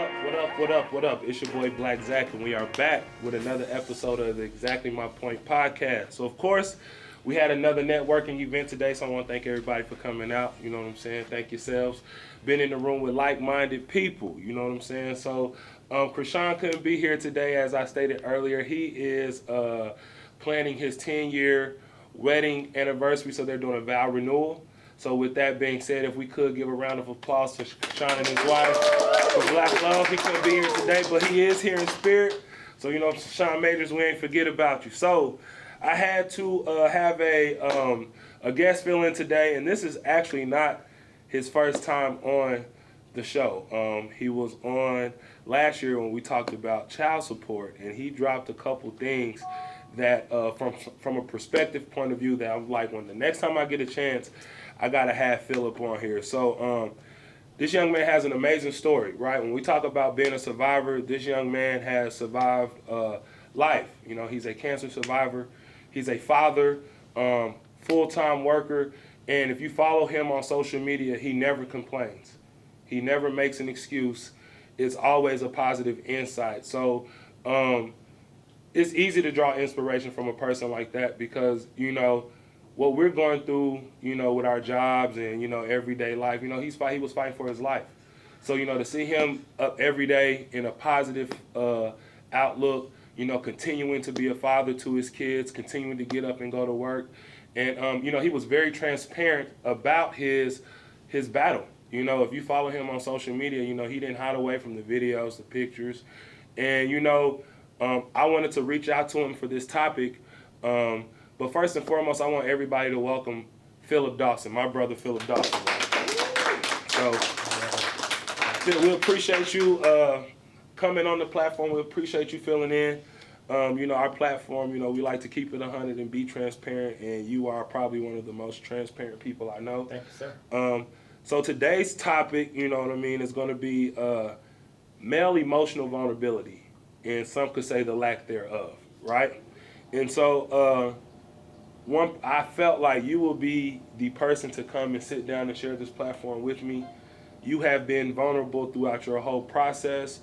What up? It's your boy BLACH, and we are back with another episode of the Exactly My Point podcast. So, of course, we had another networking event today, so I want to thank everybody for coming out. You know what I'm saying? Thank yourselves. Been in the room with like-minded people. You know what I'm saying? So, Krishan couldn't be here today, as I stated earlier. He is planning his 10-year wedding anniversary, so they're doing a vow renewal. So with that being said, if we could give a round of applause to Sean and his wife for Black Love. He couldn't be here today, but he is here in spirit. So, you know, Sean Majors, we ain't forget about you. So I had to have a guest fill in today, and this is actually not his first time on the show. He was on last year when we talked about child support, and he dropped a couple things that from a perspective point of view that I'm like, when the next time I get a chance, I gotta have Philip on here. So this young man has an amazing story, right? When we talk about being a survivor, this young man has survived life. You know, he's a cancer survivor. He's a father, full-time worker, and if you follow him on social media, he never complains. He never makes an excuse. It's always a positive insight. So it's easy to draw inspiration from a person like that because, you know, what we're going through, you know, with our jobs and, you know, everyday life, you know, he was fighting for his life. So, you know, to see him up every day in a positive outlook, you know, continuing to be a father to his kids, continuing to get up and go to work. And, you know, he was very transparent about his battle. You know, if you follow him on social media, you know, he didn't hide away from the videos, the pictures. And, you know, I wanted to reach out to him for this topic. But first and foremost, I want everybody to welcome Philip Dawson, my brother Philip Dawson. So, Phil, we appreciate you coming on the platform. We appreciate you filling in. You know, our platform, you know, we like to keep it 100 and be transparent, and you are probably one of the most transparent people I know. Thank you, sir. So today's topic, you know what I mean, is going to be male emotional vulnerability, and some could say the lack thereof, right? And so I felt like you will be the person to come and sit down and share this platform with me. You have been vulnerable throughout your whole process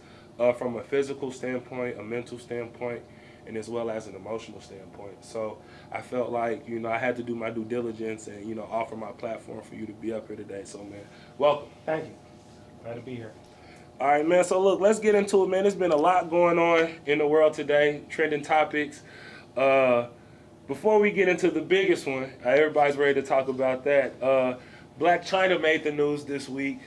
from a physical standpoint, a mental standpoint, and as well as an emotional standpoint. So I felt like, you know, I had to do my due diligence and, you know, offer my platform for you to be up here today. So, man, welcome. Thank you. Glad to be here. All right, man. So, look, let's get into it, man. There's been a lot going on in the world today, trending topics. Before we get into the biggest one, everybody's ready to talk about that. Blac Chyna made the news this week.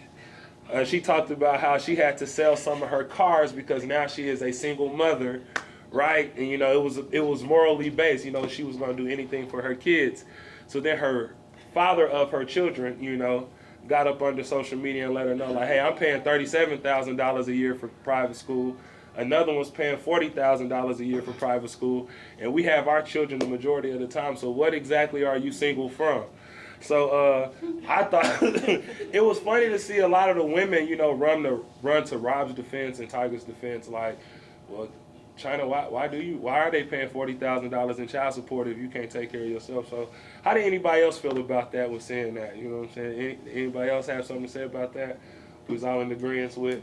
She talked about how she had to sell some of her cars because now she is a single mother, right? And, you know, it was morally based. You know, she was going to do anything for her kids. So then her father of her children, you know, got up under social media and let her know, like, hey, I'm paying $37,000 a year for private school. Another one's paying $40,000 a year for private school, and we have our children the majority of the time. So what exactly are you single from? So I thought it was funny to see a lot of the women, you know, run to Rob's defense and Tiger's defense. Like, well, Chyna, why are they paying $40,000 in child support if you can't take care of yourself? So how did anybody else feel about that with saying that? You know what I'm saying? Anybody else have something to say about that? Who's all in agreement with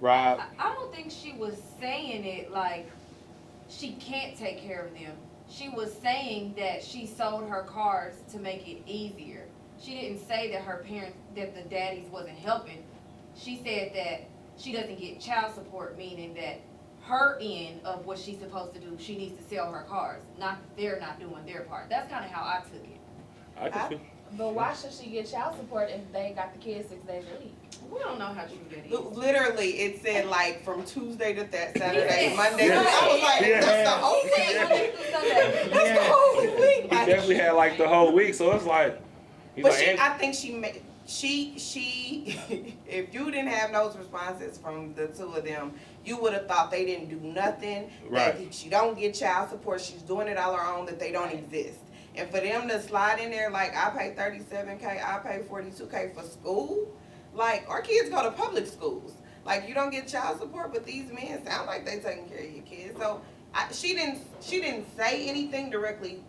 Rob? I don't think she was saying it like she can't take care of them. She was saying that she sold her cars to make it easier. She didn't say that her parents, that the daddies wasn't helping. She said that she doesn't get child support, meaning that her end of what she's supposed to do, she needs to sell her cars. Not that they're not doing their part. That's kind of how I took it. But why should she get child support if they got the kids 6 days a week? We don't know how true that is. Literally, it said like from Tuesday to that Saturday, Monday. I was like, that's the whole week. That's the whole week. He definitely had like the whole week, so it's like. But like, I think she if you didn't have those responses from the two of them, you would have thought they didn't do nothing. Right. That she don't get child support. She's doing it all her own. That they don't exist. And for them to slide in there like, I pay $37K, I pay $42K for school. Like, our kids go to public schools. Like, you don't get child support, but these men sound like they taking care of your kids. So she didn't say anything directly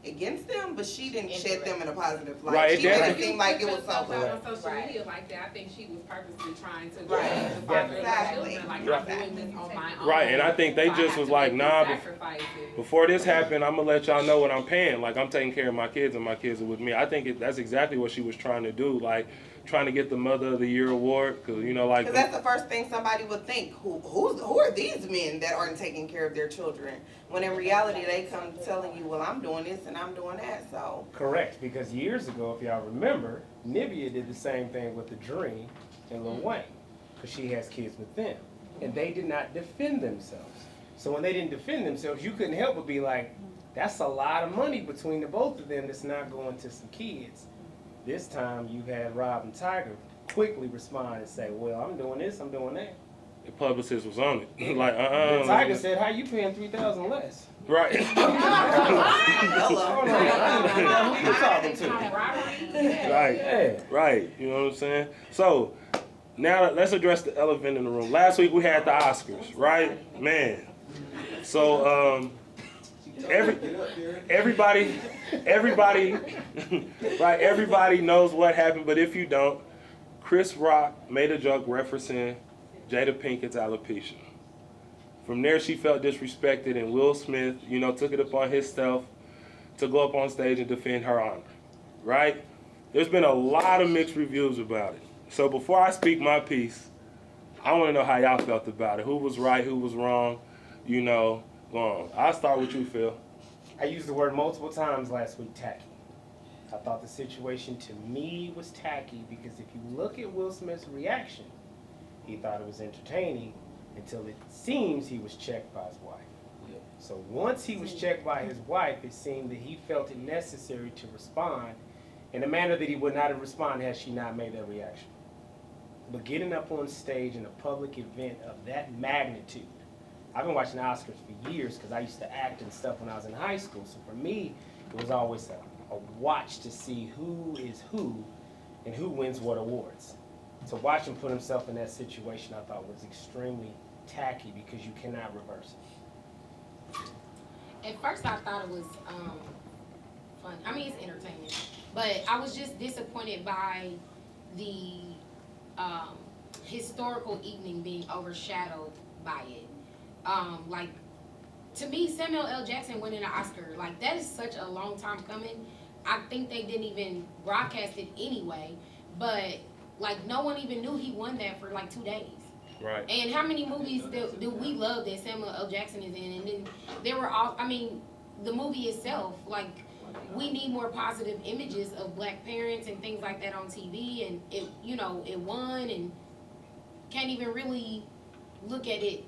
against them, but she didn't shed them in a positive light. Right, it She made it definitely- seem like it was Stuff so. out on social Right. media like that. I think she was purposely trying to Right. get the father of Exactly. children. Like, Right. I'm doing this on my own. Right, and I think they so I just have was to like, make these nah, sacrifices. before this happened, I'm gonna let y'all know what I'm paying. Like, I'm taking care of my kids, and my kids are with me. I think that's exactly what she was trying to do. Like, trying to get the Mother of the Year award, cause you know, like, Because that's the first thing somebody would think. Who are these men that aren't taking care of their children? When in reality, they come telling you, well, I'm doing this and I'm doing that. So Correct, because years ago, if y'all remember, Nivea did the same thing with the Dream and Lil Wayne, because she has kids with them, and they did not defend themselves. So when they didn't defend themselves, you couldn't help but be like, that's a lot of money between the both of them that's not going to some kids. This time you had Rob and Tiger quickly respond and say, well, I'm doing this, I'm doing that. the publicist was on it. Like, And Tiger said, how you paying $3,000 less? right. hello. Who you talking to? Right. Yeah. Right, you know what I'm saying? So, now let's address the elephant in the room. Last week we had the Oscars, right? Man. So, everybody, right, everybody knows what happened, but if you don't, Chris Rock made a joke referencing Jada Pinkett's alopecia. From there, she felt disrespected, and Will Smith, took it upon himself to go up on stage and defend her honor, right? There's been a lot of mixed reviews about it. So before I speak my piece, I want to know how y'all felt about it. Who was right, who was wrong, go on. I'll start with you, Phil. I used the word multiple times last week, tacky. I thought the situation to me was tacky because if you look at Will Smith's reaction, he thought it was entertaining until it seems he was checked by his wife. So once he was checked by his wife, it seemed that he felt it necessary to respond in a manner that he would not have responded had she not made that reaction. But getting up on stage in a public event of that magnitude, I've been watching the Oscars for years because I used to act and stuff when I was in high school. So for me, it was always a watch to see who is who and who wins what awards. To watch him put himself in that situation, I thought was extremely tacky because you cannot reverse it. At first I thought it was fun. I mean, it's entertaining. But I was just disappointed by the historical evening being overshadowed by it. To me, Samuel L. Jackson winning an Oscar, that is such a long time coming. I think they didn't even broadcast it anyway. But, no one even knew he won that for, 2 days. Right. And how many movies do we love that Samuel L. Jackson is in? And then there were all, the movie itself, we need more positive images of black parents and things like that on TV. And it won and can't even really look at it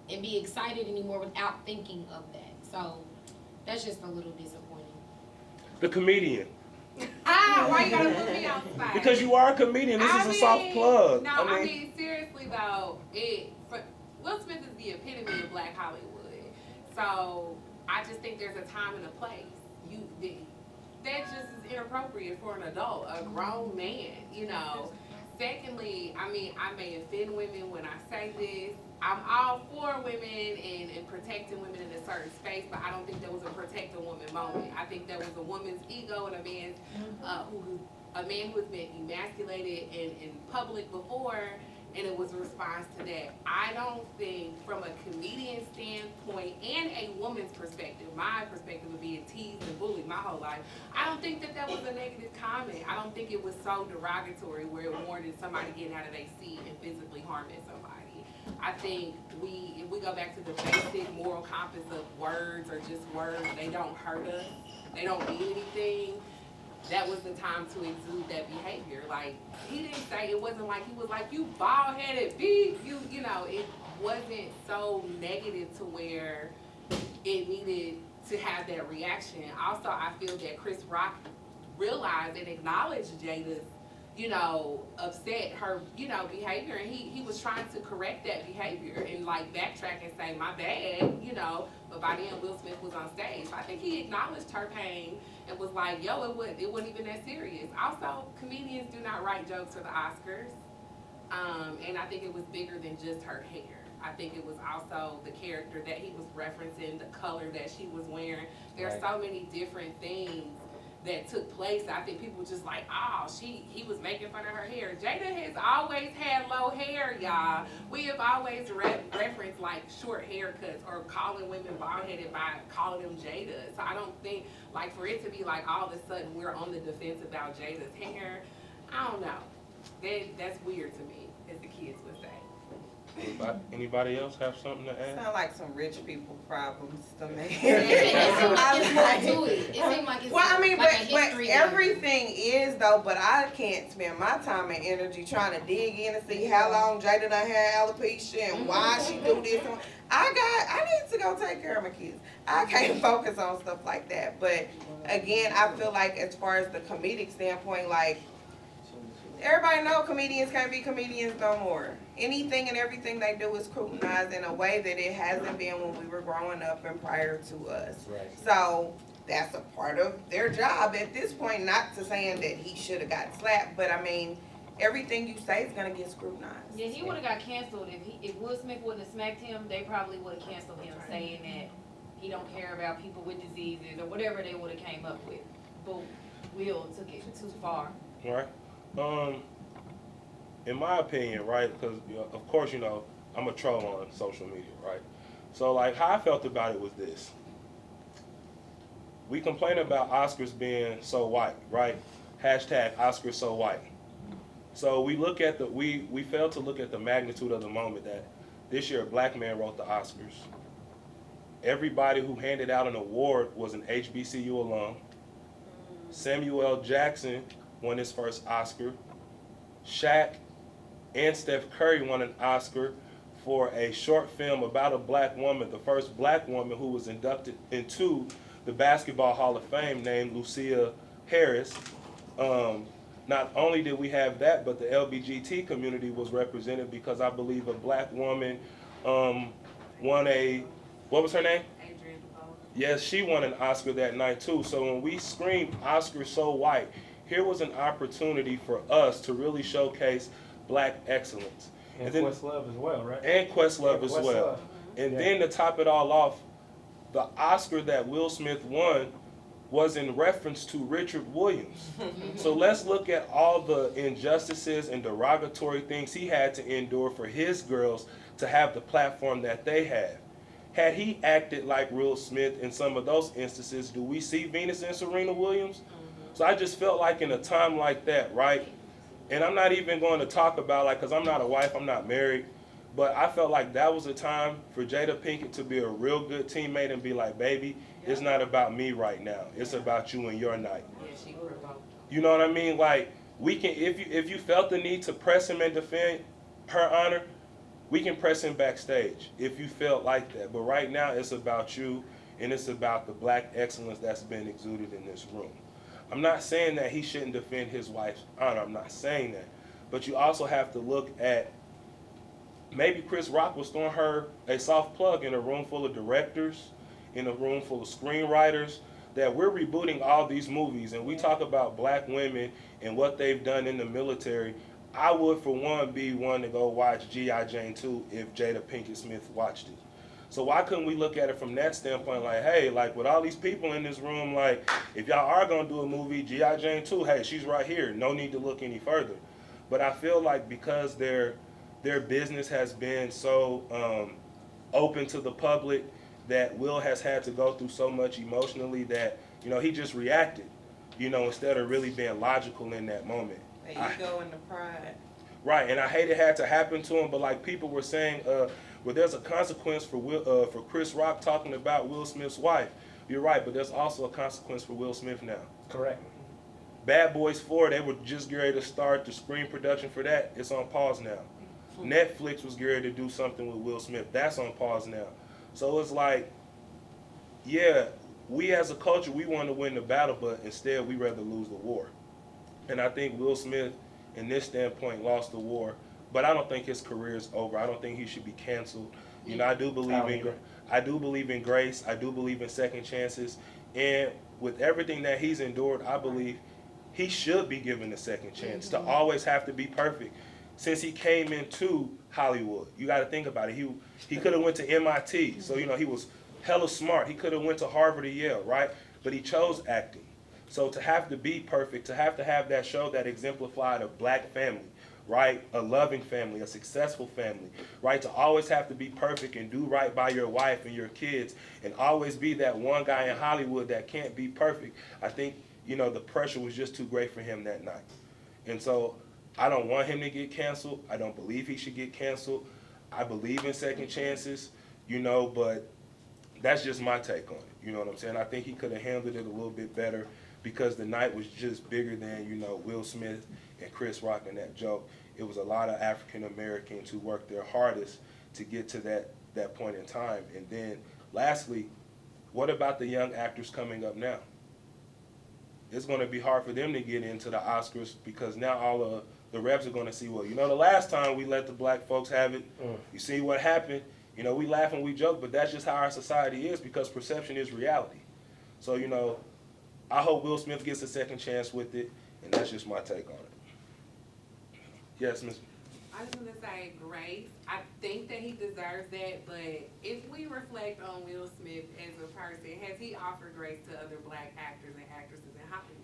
and be excited anymore without thinking of that. So that's just a little disappointing. The comedian. Why you gotta put me on the spot? Because you are a comedian. This is a soft plug. No, I mean seriously though, Will Smith is the epitome of Black Hollywood. So I just think there's a time and a place. That just is inappropriate for an adult, a grown man, Secondly, I may offend women when I say this. I'm all for women and protecting women in a certain space, but I don't think that was a protect a woman moment. I think that was a woman's ego and a man's a man who has been emasculated in public before, and it was a response to that. I don't think, from a comedian standpoint and a woman's perspective, my perspective of being teased and bullied my whole life, I don't think that was a negative comment. I don't think it was so derogatory where it warranted somebody getting out of their seat and physically harming somebody. I think if we go back to the basic moral compass of words are just words, they don't hurt us, they don't mean anything. That was the time to exude that behavior. He didn't say, it wasn't like he was like, you bald-headed beef, it wasn't so negative to where it needed to have that reaction. Also, I feel that Chris Rock realized and acknowledged Jada's, upset her, behavior, and he was trying to correct that behavior and backtrack and say, my bad, but by then Will Smith was on stage. I think he acknowledged her pain and was like, yo, it wasn't even that serious. Also, comedians do not write jokes for the Oscars. And I think it was bigger than just her hair. I think it was also the character that he was referencing, the color that she was wearing. There's so many different things that took place. I think people just like, oh, he was making fun of her hair. Jada has always had low hair, y'all. We have always referenced like short haircuts or calling women bald-headed by calling them Jada. So I don't think, like, for it to be like all of a sudden we're on the defense about Jada's hair, I don't know. That's weird to me, as the kids would say. Anybody else have something to add? Sound like some rich people problems to me. It seems like it's more to it. It seems like it's Well, I mean, like a but history everything is though. But I can't spend my time and energy trying to dig in and see how long Jada done had alopecia and why she do this. I need to go take care of my kids. I can't focus on stuff like that. But again, I feel like as far as the comedic standpoint, like, everybody know comedians can't be comedians no more. Anything and everything they do is scrutinized in a way that it hasn't been when we were growing up and prior to us. Right. So that's a part of their job at this point. Not to saying that he should have got slapped, but I mean, everything you say is gonna get scrutinized. Yeah, he would have got canceled if Will Smith wouldn't have smacked him. They probably would have canceled him, saying that he don't care about people with diseases or whatever they would have came up with. But Will took it too far. Right. In my opinion, right, because of course, I'm a troll on social media, right? So like how I felt about it was this. We complain about Oscars being so white, right? Hashtag Oscars so white. So we look at we fail to look at the magnitude of the moment that this year a black man wrote the Oscars. Everybody who handed out an award was an HBCU alum. Samuel L. Jackson won his first Oscar. Shaq and Steph Curry won an Oscar for a short film about a black woman, the first black woman who was inducted into the Basketball Hall of Fame, named Lucia Harris. Not only did we have that, but the LBGT community was represented because I believe a black woman won a, what was her name? Adrienne DeVos. Yes, she won an Oscar that night too. So when we screamed Oscar so white, here was an opportunity for us to really showcase black excellence. And then, Questlove as well, right? and Questlove Yeah, as well. And Yeah. then to top it all off, the Oscar that Will Smith won was in reference to Richard Williams. So let's look at all the injustices and derogatory things he had to endure for his girls to have the platform that they have. Had he acted like Will Smith in some of those instances, do we see Venus and Serena Williams? So I just felt like in a time like that, right? And I'm not even going to talk about, like, because I'm not a wife, I'm not married, but I felt like that was a time for Jada Pinkett to be a real good teammate and be like, baby, it's not about me right now. It's about you and your night. Yeah, she provoked. You know what I mean? Like, we can, if you felt the need to press him and defend her honor, we can press him backstage if you felt like that. But right now, it's about you, and it's about the black excellence that's been exuded in this room. I'm not saying that he shouldn't defend his wife's honor. I'm not saying that. But you also have to look at, maybe Chris Rock was throwing her a soft plug in a room full of directors, in a room full of screenwriters, that we're rebooting all these movies, and we talk about black women and what they've done in the military. I would, for one, be one to go watch G.I. Jane 2 if Jada Pinkett Smith watched it. So why couldn't we look at it from that standpoint, like, hey, like, with all these people in this room, like, if y'all are going to do a movie, G.I. Jane 2, hey, she's right here. No need to look any further. But I feel like because their business has been so open to the public, that Will has had to go through so much emotionally that, he just reacted, instead of really being logical in that moment. The ego and the pride. Right, and I hate it had to happen to him, but like people were saying, well, there's a consequence for Chris Rock talking about Will Smith's wife. You're right, but there's also a consequence for Will Smith now. Correct. Bad Boys 4, they were just getting ready to start the screen production for that. It's on pause now. Netflix was getting ready to do something with Will Smith. That's on pause now. So it's like, yeah, we as a culture, we want to win the battle, but instead we rather lose the war. And I think Will Smith, in this standpoint, lost the war. But I don't think his career is over. I don't think he should be canceled. I do believe in grace. I do believe in second chances. And with everything that he's endured, I believe he should be given a second chance. To always have to be perfect, since he came into Hollywood. You got to think about it. He could have went to MIT, so you know he was hella smart. He could have went to Harvard or Yale, right? But he chose acting. So to have to be perfect, to have that show that exemplified a black family, right? A loving family, a successful family, right? To always have to be perfect and do right by your wife and your kids and always be that one guy in Hollywood that can't be perfect. I think, you know, the pressure was just too great for him that night. And so I don't want him to get canceled. I don't believe he should get canceled. I believe in second chances, you know, but that's just my take on it. You know what I'm saying? I think he could have handled it a little bit better because the night was just bigger than, you know, Will Smith and Chris Rock and that joke. It was a lot of African Americans who worked their hardest to get to that point in time. And then lastly, what about the young actors coming up now? It's going to be hard for them to get into the Oscars because now all of the reps are going to see, well, you know, the last time we let the black folks have it, you see what happened. You know, we laugh and we joke, but that's just how our society is because perception is reality. So, you know, I hope Will Smith gets a second chance with it, and that's just my take on it. Yes, Ms. I just want to say grace. I think that he deserves that, but if we reflect on Will Smith as a person, has he offered grace to other black actors and actresses in Hollywood?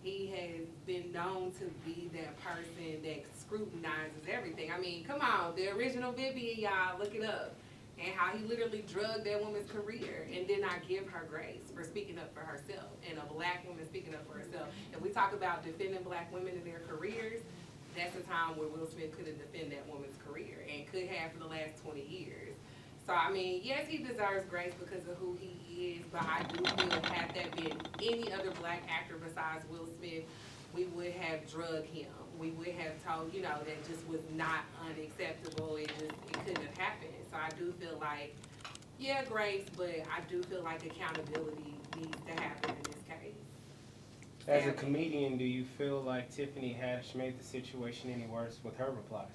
He has been known to be that person that scrutinizes everything. I mean, come on, the original Vivian, y'all, look it up. And how he literally drugged that woman's career and did not give her grace for speaking up for herself, and a black woman speaking up for herself. If we talk about defending black women in their careers, that's a time where Will Smith couldn't defend that woman's career and could have for the last 20 years. So, I mean, yes, he deserves grace because of who he is, but I do feel had that been any other black actor besides Will Smith, we would have drugged him. We would have told, you know, that just was not unacceptable. It couldn't have happened. So I do feel like, yeah, grace, but I do feel like accountability needs to happen in this case. As a comedian, do you feel like Tiffany Haddish made the situation any worse with her replies?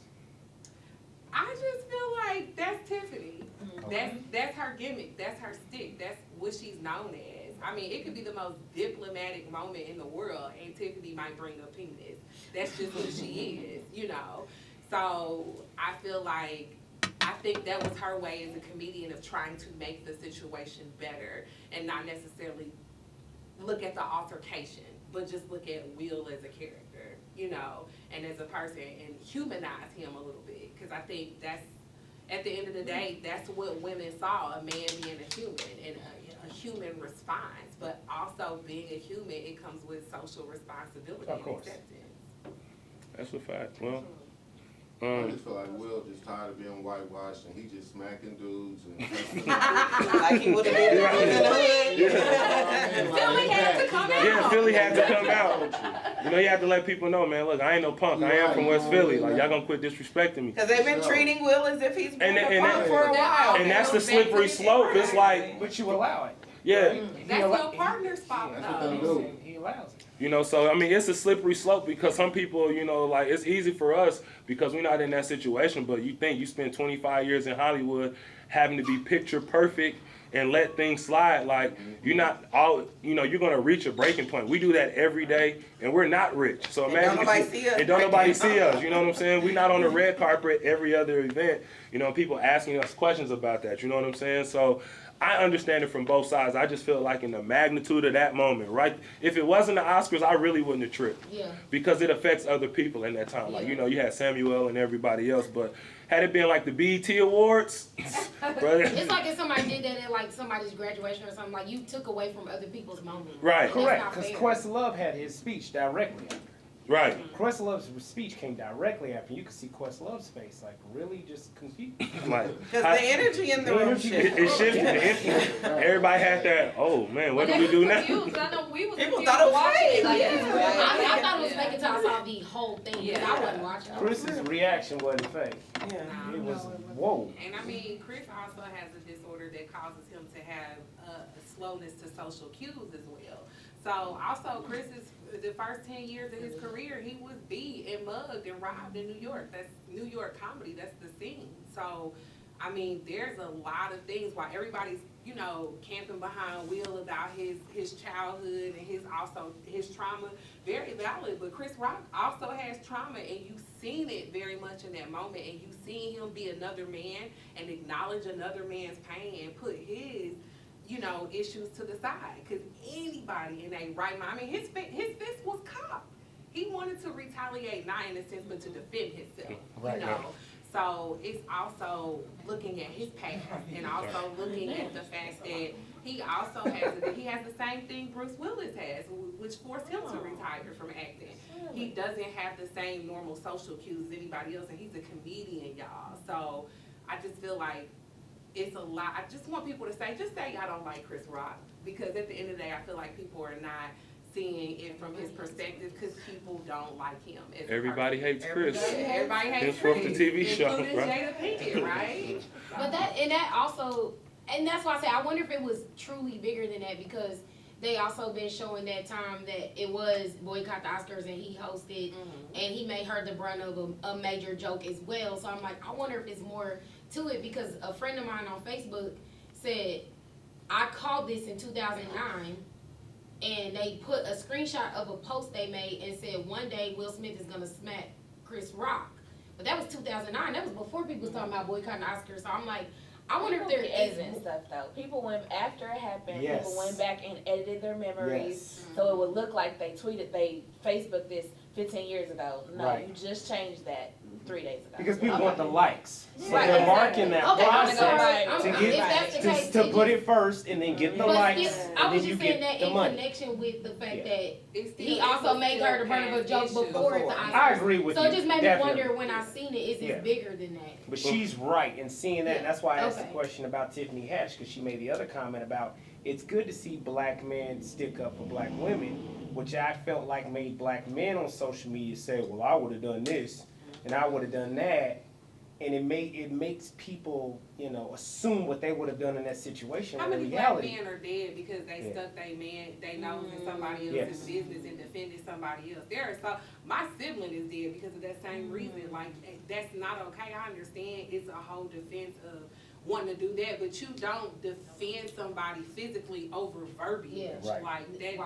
I just feel like that's Tiffany. Okay. That's her gimmick. That's her stick. That's what she's known as. I mean, it could be the most diplomatic moment in the world, and Tiffany might bring up penis. That's just who she is, you know. So I feel like I think that was her way as a comedian of trying to make the situation better and not necessarily look at the altercation, but just look at Will as a character, you know, and as a person and humanize him a little bit. Because I think that's, at the end of the day, that's what women saw, a man being a human and a human response. But also being a human, it comes with social responsibility Of course. and acceptance. That's a fact. Well, I just feel like Will just tired of being whitewashed and he just smacking dudes and Like he would have been in the hood. Philly had to come out. yeah, Philly had to come out. You know, you have to let people know, man, look, I ain't no punk. I am from West Philly. Like, y'all gonna quit disrespecting me. Because they've been treating Will as if he's been And a punk for a while. And that's the slippery slope. It's like, But you allow it. yeah. That's your partner's fault, Yeah, what they though. do. he allows it. You know, so, I mean, it's a slippery slope because some people, you know, like, it's easy for us because we're not in that situation, but you think you spend 25 years in Hollywood having to be picture perfect and let things slide. Like, you're not all, you know, you're going to reach a breaking point. We do that every day, and we're not rich. So And imagine don't nobody if see us and don't right nobody now. see us. You know what I'm saying? We're not on the red carpet every other event. You know, people asking us questions about that. You know what I'm saying? So I understand it from both sides. I just feel like in the magnitude of that moment, right? If it wasn't the Oscars, I really wouldn't have tripped. Yeah. Because it affects other people in that time. Like, you know, you had Samuel and everybody else, but had it been like the BET Awards, brother. It's like if somebody did that at like somebody's graduation or something, like you took away from other people's moment. Right. And that's Correct, not because fair. Questlove had his speech directly after. Right. Questlove's speech came directly after. You could see Questlove's face, like, really just confused. Like, Because the energy in the room energy- shifted. it shifted. Everybody had that, oh man, what do we do now? Confused. I know we was People confused thought it was watching fake. it. Like, Yeah. I thought it was Yeah. fake until I saw the whole thing, but Yeah. I wasn't watching. Chris's reaction wasn't fake. Yeah. It was, whoa. And I mean, Chris also has a disorder that causes him to have a slowness to social cues as well. So also Chris's, the first 10 years of his career, he was beat and mugged and robbed in New York. That's New York comedy, that's the scene. So I mean, there's a lot of things why everybody's, you know, camping behind Will about his childhood and his trauma. Very valid, but Chris Rock also has trauma, and you've seen it very much in that moment, and you've seen him be another man and acknowledge another man's pain and put his, you know, issues to the side. Because anybody in a right mind, I mean, his fist was cocked. He wanted to retaliate, not in a sense, but to defend himself, Right. you know. So it's also looking at his past and also looking at the fact that he also has the same thing Bruce Willis has, which forced him to retire from acting. He doesn't have the same normal social cues as anybody else, and he's a comedian, y'all. So I just feel like it's a lot. I just want people to just say y'all don't like Chris Rock, because at the end of the day, I feel like people are not seeing it from his perspective because people don't like him. Everybody hates Chris. Everybody hates Henceforth Chris, the TV show, including right? Jada Pinkett, right? But that also, and that's why I say I wonder if it was truly bigger than that, because they also been showing that time that it was Boycott the Oscars and he hosted and he made her the brunt of a major joke as well. So I'm like, I wonder if it's more to it, because a friend of mine on Facebook said, I called this in 2009. And they put a screenshot of a post they made and said, one day Will Smith is gonna smack Chris Rock. But that was 2009. That was before people was talking about boycotting the Oscars. So I'm like, I wonder if there is and stuff though. People went after it happened. Yes. People went back and edited their memories, Yes. so it would look like they Facebooked this 15 years ago. No, Right. you just changed that 3 days ago. Because people Okay. want the likes. So Right, they're exactly. marking that Okay, I'm process sorry. to If get that's the case, to it put just- it first and then get the But likes still, and I was then you just saying get that the in money. connection with the fact Yeah. that It's still- he it also was made still her the brunt of a past joke issues. before at the Oscars. I agree with So you. it just made definitely. me wonder when I seen it, is Yeah. it bigger than that? But she's right in seeing that, and that's why I asked the Okay. question about Tiffany Haddish, because she made the other comment about it's good to see black men stick up for black women, which I felt like made black men on social media say, well, I would have done this, and I would have done that, and it makes people, you know, assume what they would have done in that situation. How when many in black reality, men are dead because they Yeah. stuck they nose in somebody Yes. else's business and defended somebody else? There are my sibling is dead because of that same reason. Like, that's not okay. I understand it's a whole defense of wanting to do that, but you don't defend somebody physically over verbiage. Yeah. Right. Like Why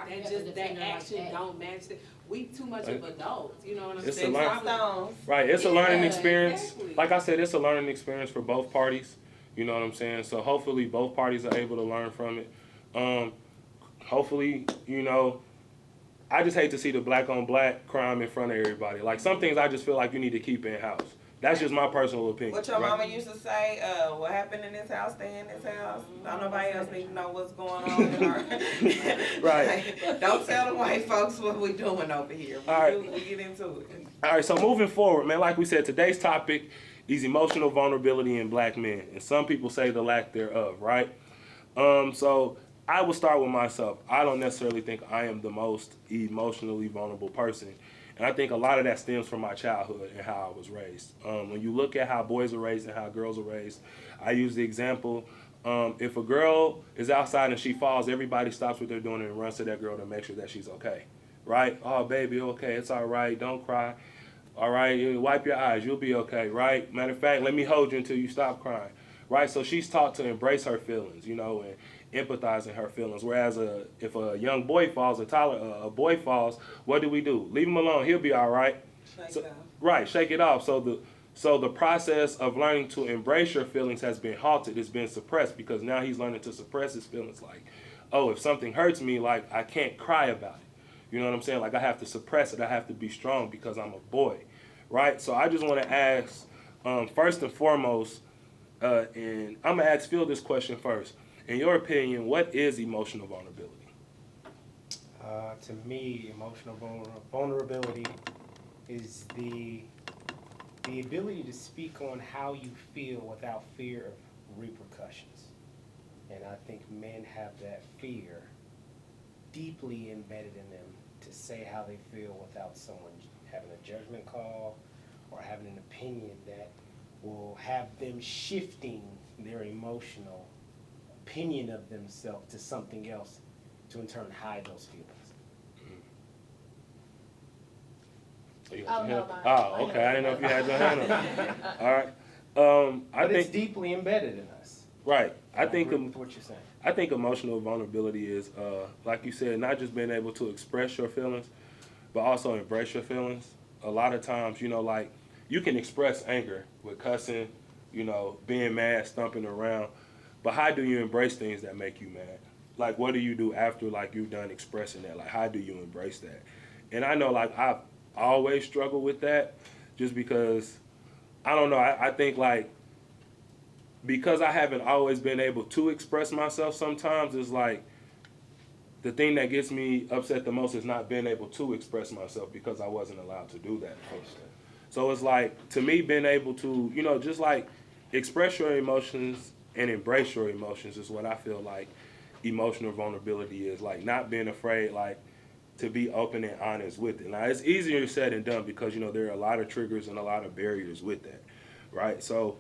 do you have to that defend her like action that? don't match that. We too much of adults, you know what I'm It's a saying? learn- Stones. Right, it's a learning Yeah, experience. exactly. Like I said, it's a learning experience for both parties. You know what I'm saying? So hopefully both parties are able to learn from it. Hopefully, you know, I just hate to see the black on black crime in front of everybody. Like, some things I just feel like you need to keep in house. That's just my personal opinion. What your right? mama used to say, what happened in this house, stay in this house. Don't nobody else need to know what's going on in our Right. Like, don't tell the white folks what we doing over here. All right. We get into it. All right, so moving forward, man, like we said, today's topic is emotional vulnerability in black men. And some people say the lack thereof, right? So I will start with myself. I don't necessarily think I am the most emotionally vulnerable person. And I think a lot of that stems from my childhood and how I was raised. When you look at how boys are raised and how girls are raised, I use the example, if a girl is outside and she falls, everybody stops what they're doing and runs to that girl to make sure that she's okay, right? Oh, baby, okay, it's all right, don't cry. All right, wipe your eyes, you'll be okay, right? Matter of fact, let me hold you until you stop crying, right? So she's taught to embrace her feelings, you know, and empathize in her feelings. Whereas if a young boy falls, a boy falls, what do? Leave him alone, he'll be all right. Shake So- it off. Right, shake it off. So the process of learning to embrace your feelings has been halted, it's been suppressed, because now he's learning to suppress his feelings. Like, oh, if something hurts me, like, I can't cry about it. You know what I'm saying? Like, I have to suppress it. I have to be strong because I'm a boy, right? So I just want to ask, first and foremost, and I'm going to ask Phil this question first. In your opinion, what is emotional vulnerability? To me, emotional vulnerability is the ability to speak on how you feel without fear of repercussions. And I think men have that fear deeply embedded in them to say how they feel without someone having a judgment call or having an opinion that will have them shifting their emotional opinion of themselves to something else to in turn hide those feelings. Oh, you Oh, got your no, hand up? mine. Oh, okay. I didn't know if you had your hand up. All right. I But it's think deeply embedded in us. right. I agree think with what you're saying. I think emotional vulnerability is, like you said, not just being able to express your feelings, but also embrace your feelings. A lot of times, you know, like you can express anger with cussing, you know, being mad, stomping around, but how do you embrace things that make you mad? Like, what do you do after, like, you're done expressing that? Like, how do you embrace that? And I know, like, I've always struggled with that just because, I don't know, I think, like, because I haven't always been able to express myself sometimes, it's like the thing that gets me upset the most is not being able to express myself because I wasn't allowed to do that first. So it's like, to me, being able to, you know, just like express your emotions and embrace your emotions is what I feel like emotional vulnerability is. Like not being afraid, like to be open and honest with it. Now, it's easier said than done because, you know, there are a lot of triggers and a lot of barriers with that, right? So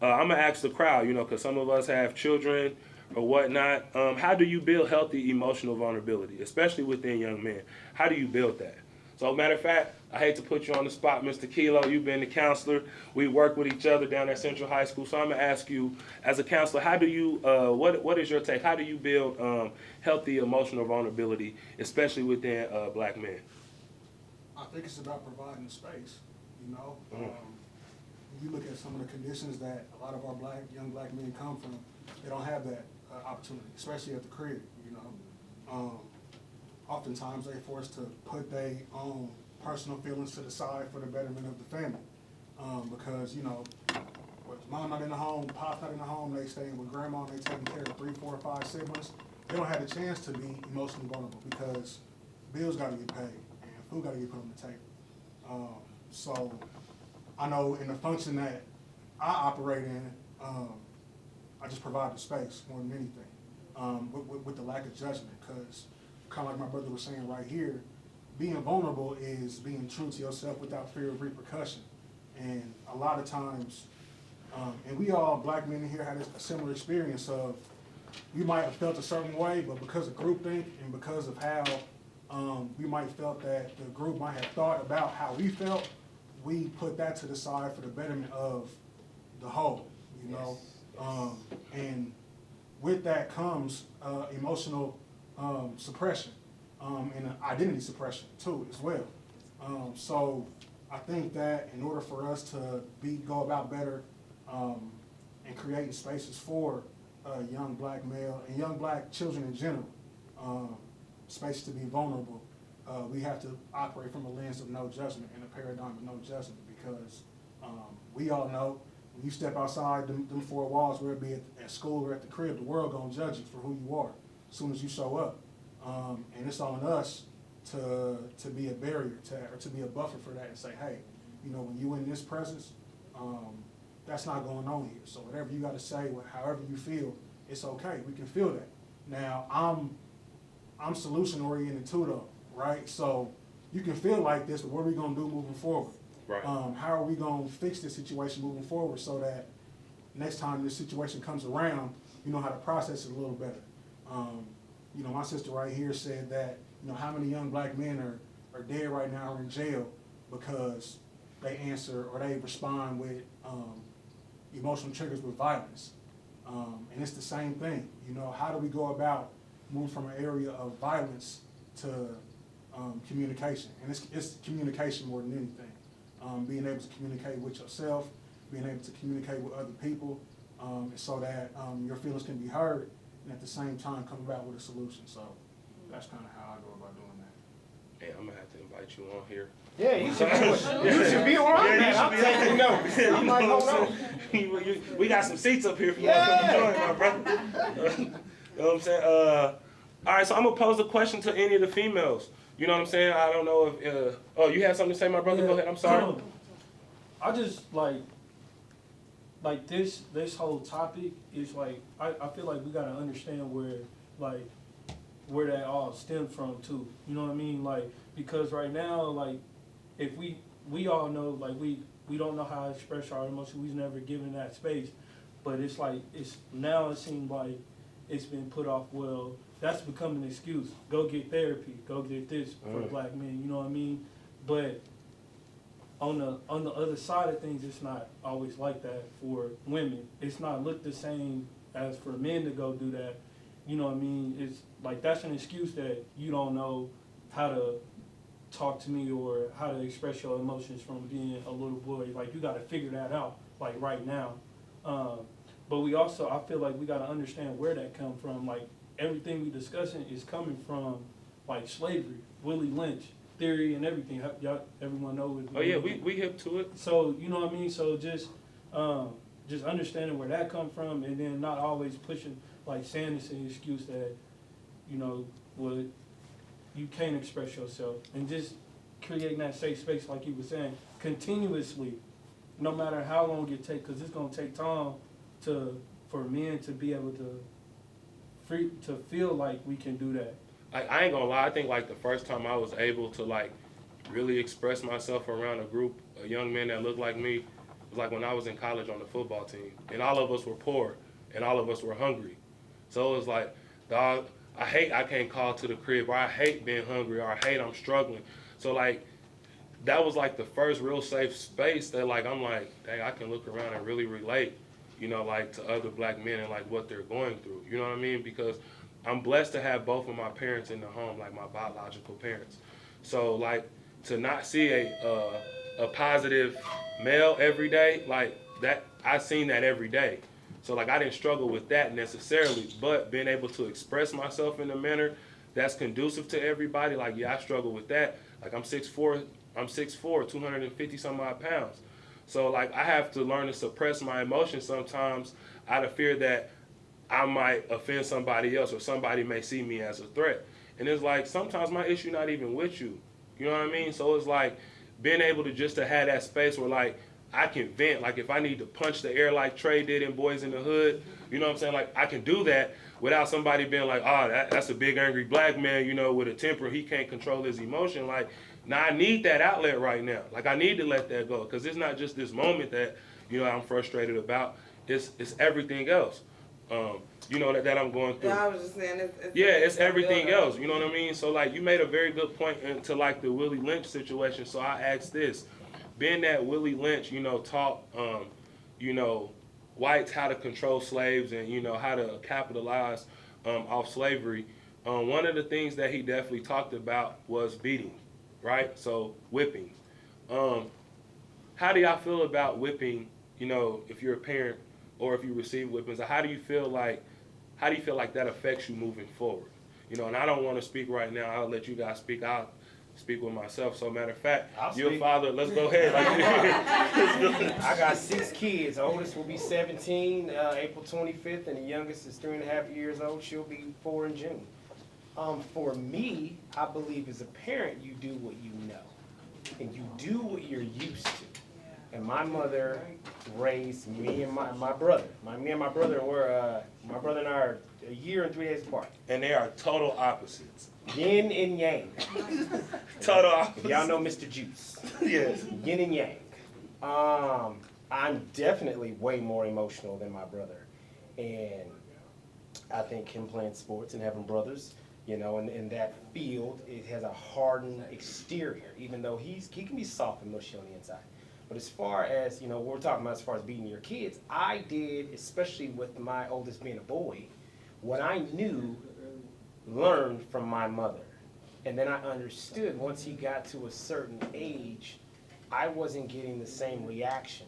I'm going to ask the crowd, you know, because some of us have children or whatnot. How do you build healthy emotional vulnerability, especially within young men? How do you build that? So, matter of fact, I hate to put you on the spot, Mr. Kilo. You've been the counselor. We work with each other down at Central High School. So I'm going to ask you, as a counselor, how do you, what is your take? How do you build healthy emotional vulnerability, especially within black men? I think it's about providing space, you know. When you look at some of the conditions that a lot of our young black men come from, they don't have that opportunity, especially at the crib, you know. Oftentimes they forced to put their own personal feelings to the side for the betterment of the family. Because, you know, with mom not in the home, pop not in the home, they staying with grandma, and they taking care of 3, 4, 5 siblings. They don't have the chance to be emotionally vulnerable because bills gotta get paid and food gotta get put on the table. So I know in the function that I operate in, I just provide the space more than anything, with the lack of judgment, because kind of like my brother was saying right here, being vulnerable is being true to yourself without fear of repercussion. And a lot of times, and we all black men in here had a similar experience of, we might have felt a certain way, but because of groupthink and because of how we might felt that the group might have thought about how we felt, we put that to the side for the betterment of the whole, you know? And with that comes emotional suppression and identity suppression too as well. So I think that in order for us to go about better and creating spaces for young black male and young black children in general, spaces to be vulnerable, we have to operate from a lens of no judgment and a paradigm of no judgment, because we all know when you step outside them 4 walls, whether it be at school or at the crib, the world gonna judge you for who you are as soon as you show up. And it's on us to be a barrier, to be a buffer for that and say, hey, you know, when you in this presence, that's not going on here. So whatever you gotta say, however you feel, it's okay, we can feel that. Now, I'm solution oriented too though, right? So you can feel like this, but what are we gonna do moving forward? Right. How are we gonna fix this situation moving forward so that next time this situation comes around, you know how to process it a little better? You know, my sister right here said that, you know, how many young black men are dead right now or in jail because they answer or they respond with emotional triggers with violence. And it's the same thing, you know, how do we go about moving from an area of violence to communication? And it's communication more than anything. Being able to communicate with yourself, being able to communicate with other people, so that your feelings can be heard, and at the same time come about with a solution. So that's kind of how I go about doing that. Hey, I'm gonna have to invite you on here. Yeah, you should be around that. I'm taking notes. I'm like, hold on. We got some seats up here if you want to come join, my brother. You know what I'm saying? All right, so I'm gonna pose a question to any of the females. You know what I'm saying? I don't know if, oh, you have something to say, my brother? Yeah. Go ahead, I'm sorry. I just like this whole topic is like, I feel like we gotta understand where that all stemmed from too. You know what I mean? Like, because right now, like, if we all know, like, we don't know how to express our emotions, we've never given that space, but it's like, now it seems like it's been put off, well, that's become an excuse. Go get therapy, go get this for black men, you know what I mean? But on the other side of things, it's not always like that for women. It's not looked the same as for men to go do that. You know what I mean? It's like that's an excuse that you don't know how to talk to me or how to express your emotions from being a little boy. Like you got to figure that out like right now. But we also, I feel like we got to understand where that come from. Like everything we discussing is coming from like slavery, Willie Lynch theory and everything. Y'all, everyone know it. Oh yeah, we hip to it. So you know what I mean. So just understanding where that come from, and then not always pushing like saying it's an excuse that you know would you can't express yourself, and just creating that safe space like you were saying continuously, no matter how long it takes, because it's gonna take time for men to be able to feel like we can do that. I ain't gonna lie, I think like the first time I was able to like really express myself around a group of young men that looked like me was like when I was in college on the football team, and all of us were poor and all of us were hungry. So it was like, dog, I hate I can't call to the crib, or I hate being hungry, or I hate I'm struggling. So like that was like the first real safe space that like I'm like, dang, I can look around and really relate, you know, like to other black men and like what they're going through. You know what I mean? Because I'm blessed to have both of my parents in the home, like my biological parents. So like to not see a positive male every day, like that, I seen that every day. So like I didn't struggle with that necessarily, but being able to express myself in a manner that's conducive to everybody, like yeah, I struggle with that. Like I'm 6'4", 250 some odd pounds. So like I have to learn to suppress my emotions sometimes out of fear that I might offend somebody else or somebody may see me as a threat. And it's like sometimes my issue not even with you. You know what I mean? So it's like being able to just to have that space where like I can vent. Like if I need to punch the air like Trey did in Boys in the Hood, you know what I'm saying? Like I can do that without somebody being like, oh, that's a big angry black man, you know, with a temper, he can't control his emotion. Like, now I need that outlet right now. Like I need to let that go, because it's not just this moment that, you know, I'm frustrated about. It's everything else. You know, that I'm going through. Yeah, I was just saying it's everything else. You know what I mean? So like you made a very good point into like the Willie Lynch situation. So I asked this, being that Willie Lynch, you know, taught, you know, whites how to control slaves and, you know, how to capitalize off slavery. One of the things that he definitely talked about was beating, right? So whipping. How do y'all feel about whipping, you know, if you're a parent or if you receive whippings? How do you feel like that affects you moving forward? You know, and I don't want to speak right now. I'll let you guys speak. I'll speak with myself. So matter of fact, you're a father. Let's go ahead. I got 6 kids. The oldest will be 17 April 25th, and the youngest is 3.5 years old. She'll be 4 in June. For me, I believe as a parent, you do what you know, and you do what you're used to. And my mother raised me and my brother. Me and my brother were my brother and I are a year and 3 days apart. And they are total opposites. Yin and yang. Total opposites. Y'all know Mr. Juice. Yes. Yin and yang. I'm definitely way more emotional than my brother, and I think him playing sports and having brothers, you know, in that field, it has a hardened exterior, even though he can be soft and mushy on the inside. But as far as, you know, what we're talking about as far as beating your kids, I did, especially with my oldest being a boy, what I knew, learned from my mother. And then I understood once he got to a certain age, I wasn't getting the same reaction.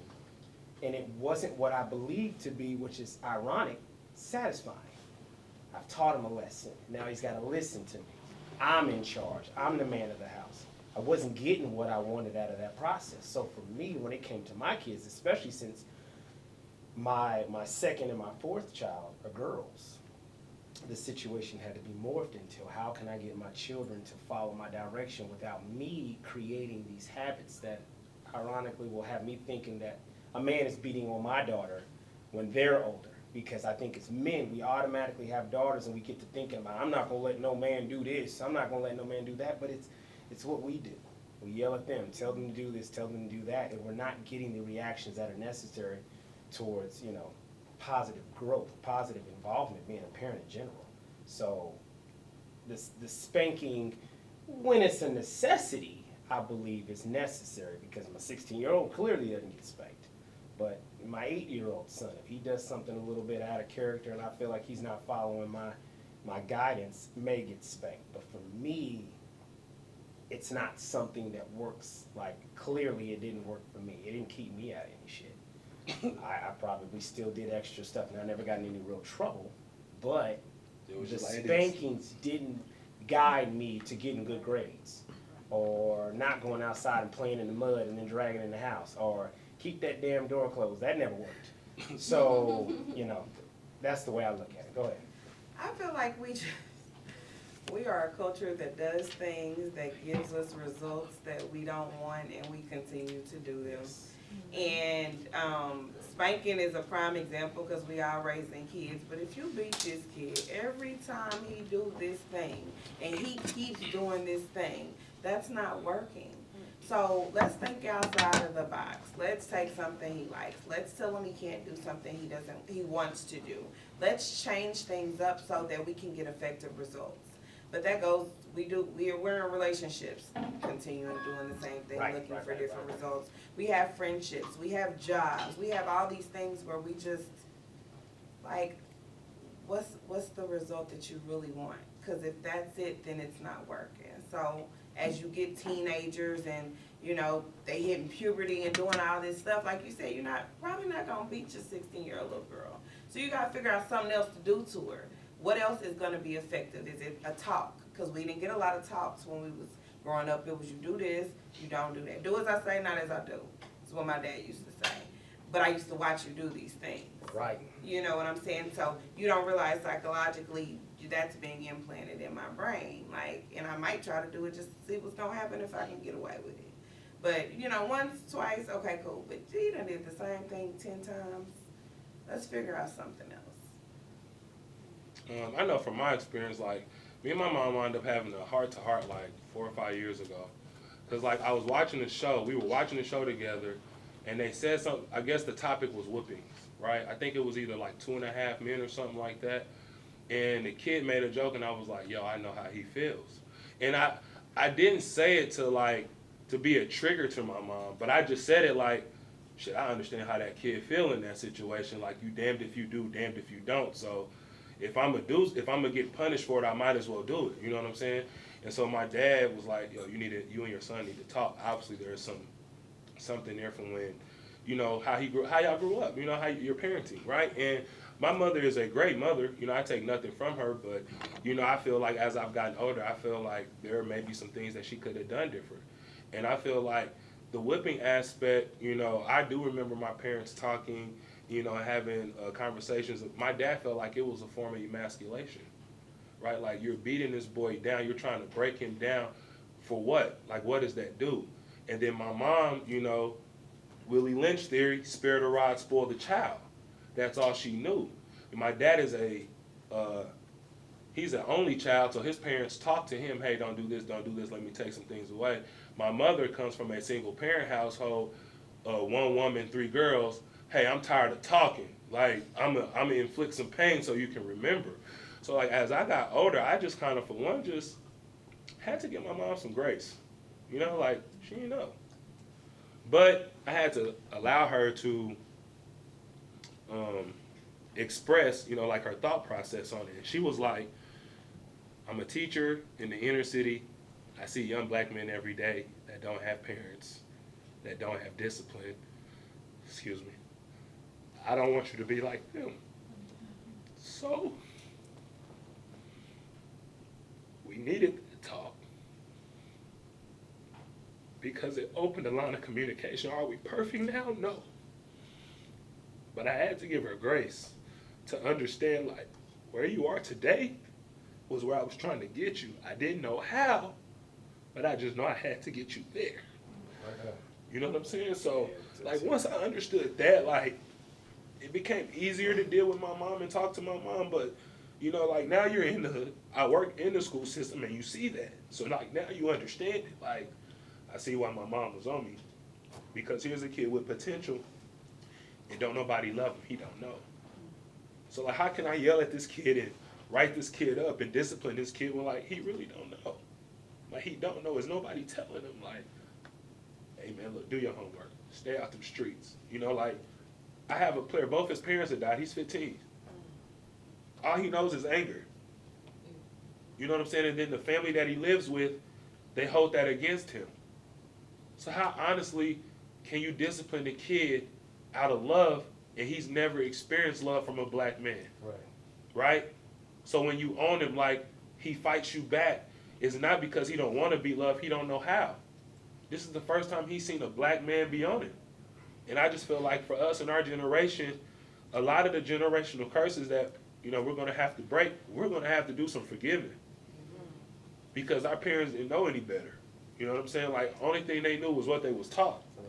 And it wasn't what I believed to be, which is ironic, satisfying. I've taught him a lesson. Now he's got to listen to me. I'm in charge. I'm the man of the house. I wasn't getting what I wanted out of that process. So for me, when it came to my kids, especially since my second and my fourth child are girls, the situation had to be morphed into how can I get my children to follow my direction without me creating these habits that ironically will have me thinking that a man is beating on my daughter when they're older. Because I think as men, we automatically have daughters and we get to thinking about, I'm not going to let no man do this, I'm not going to let no man do that, but it's what we do. We yell at them, tell them to do this, tell them to do that, and we're not getting the reactions that are necessary towards, you know, positive growth, positive involvement, being a parent in general. So the spanking, when it's a necessity, I believe is necessary because my 16-year-old clearly doesn't get spanked. But my 8-year-old son, if he does something a little bit out of character and I feel like he's not following my guidance, may get spanked. But for me, it's not something that works. Like, clearly it didn't work for me. It didn't keep me out of any shit. I probably still did extra stuff and I never got in any real trouble. But the spankings didn't guide me to getting good grades, or not going outside and playing in the mud and then dragging in the house, or keep that damn door closed. That never worked. So, you know, that's the way I look at it. Go ahead. I feel like we are a culture that does things, that gives us results that we don't want, and we continue to do them. And spanking is a prime example because we are raising kids. But if you beat this kid every time he do this thing and he keeps doing this thing, that's not working. So let's think outside of the box. Let's take something he likes. Let's tell him he can't do something he wants to do. Let's change things up so that we can get effective results. But that goes, we're in relationships, continuing doing the same thing, looking for different results. We have friendships, we have jobs, we have all these things where we just, like, what's the result that you really want? Because if that's it, then it's not working. So as you get teenagers and, you know, they hitting puberty and doing all this stuff, like you said, probably not gonna beat your 16-year-old little girl. So you gotta figure out something else to do to her. What else is gonna be effective? Is it a talk? Because we didn't get a lot of talks when we was growing up. It was you do this, you don't do that. Do as I say, not as I do. That's what my dad used to say. But I used to watch you do these things. Right. You know what I'm saying? So you don't realize psychologically that's being implanted in my brain. Like, and I might try to do it just to see what's gonna happen if I can get away with it. But, you know, once, twice, okay, cool. But you done did the same thing 10 times. Let's figure out something else. I know from my experience, like, me and my mom wound up having a heart-to-heart, like, 4 or 5 years ago. Because, like, I was watching the show. We were watching the show together, and they said something. I guess the topic was whoopings, right? I think it was either, like, 2.5 Men or something like that. And the kid made a joke, and I was like, yo, I know how he feels. And I didn't say it to be a trigger to my mom, but I just said it like, shit, I understand how that kid feel in that situation. Like, you damned if you do, damned if you don't. So if I'm gonna get punished for it, I might as well do it. You know what I'm saying? And so my dad was like, yo, you and your son need to talk. Obviously there's something there from when, you know, how y'all grew up, you know, how you're parenting, right? And my mother is a great mother. You know, I take nothing from her, but, you know, I feel like as I've gotten older, I feel like there may be some things that she could have done different. And I feel like the whipping aspect, you know, I do remember my parents talking, you know, having conversations. My dad felt like it was a form of emasculation, right? Like, you're beating this boy down. You're trying to break him down for what? Like, what does that do? And then my mom, you know, Willie Lynch theory, spare the rod, spoil the child. That's all she knew. And my dad is he's an only child, so his parents talk to him, hey, don't do this, let me take some things away. My mother comes from a single parent household, 1 woman, 3 girls. Hey, I'm tired of talking. Like, I'm gonna inflict some pain so you can remember. So, like, as I got older, I just kind of, for one, just had to give my mom some grace. You know, like, she didn't know. But I had to allow her to express, you know, like, her thought process on it. And she was like, I'm a teacher in the inner city. I see young black men every day that don't have parents, that don't have discipline. Excuse me. I don't want you to be like them. So we needed to talk because it opened a line of communication. Are we perfect now? No. But I had to give her grace to understand, like, where you are today was where I was trying to get you. I didn't know how, but I just know I had to get you there. You know what I'm saying? So, like, once I understood that, like, it became easier to deal with my mom and talk to my mom. But, you know, like, now I work in the school system and you see that. So, like, now you understand it. Like, I see why my mom was on me. Because here's a kid with potential and don't nobody love him. He don't know. So, like, how can I yell at this kid and write this kid up and discipline this kid when, like, he really don't know? Like, he don't know. Is nobody telling him, like, hey, man, look, do your homework. Stay out them streets. You know, like, I have a player, both his parents have died. He's 15. All he knows is anger. You know what I'm saying? And then the family that he lives with, they hold that against him. So how honestly can you discipline a kid out of love and he's never experienced love from a black man? Right. Right? So when you own him like he fights you back, it's not because he don't want to be loved, he don't know how. This is the first time he's seen a black man be on him. And I just feel like for us in our generation, a lot of the generational curses that, you know, we're going to have to break, we're going to have to do some forgiving. Because our parents didn't know any better. You know what I'm saying? Like, only thing they knew was what they was taught. Right.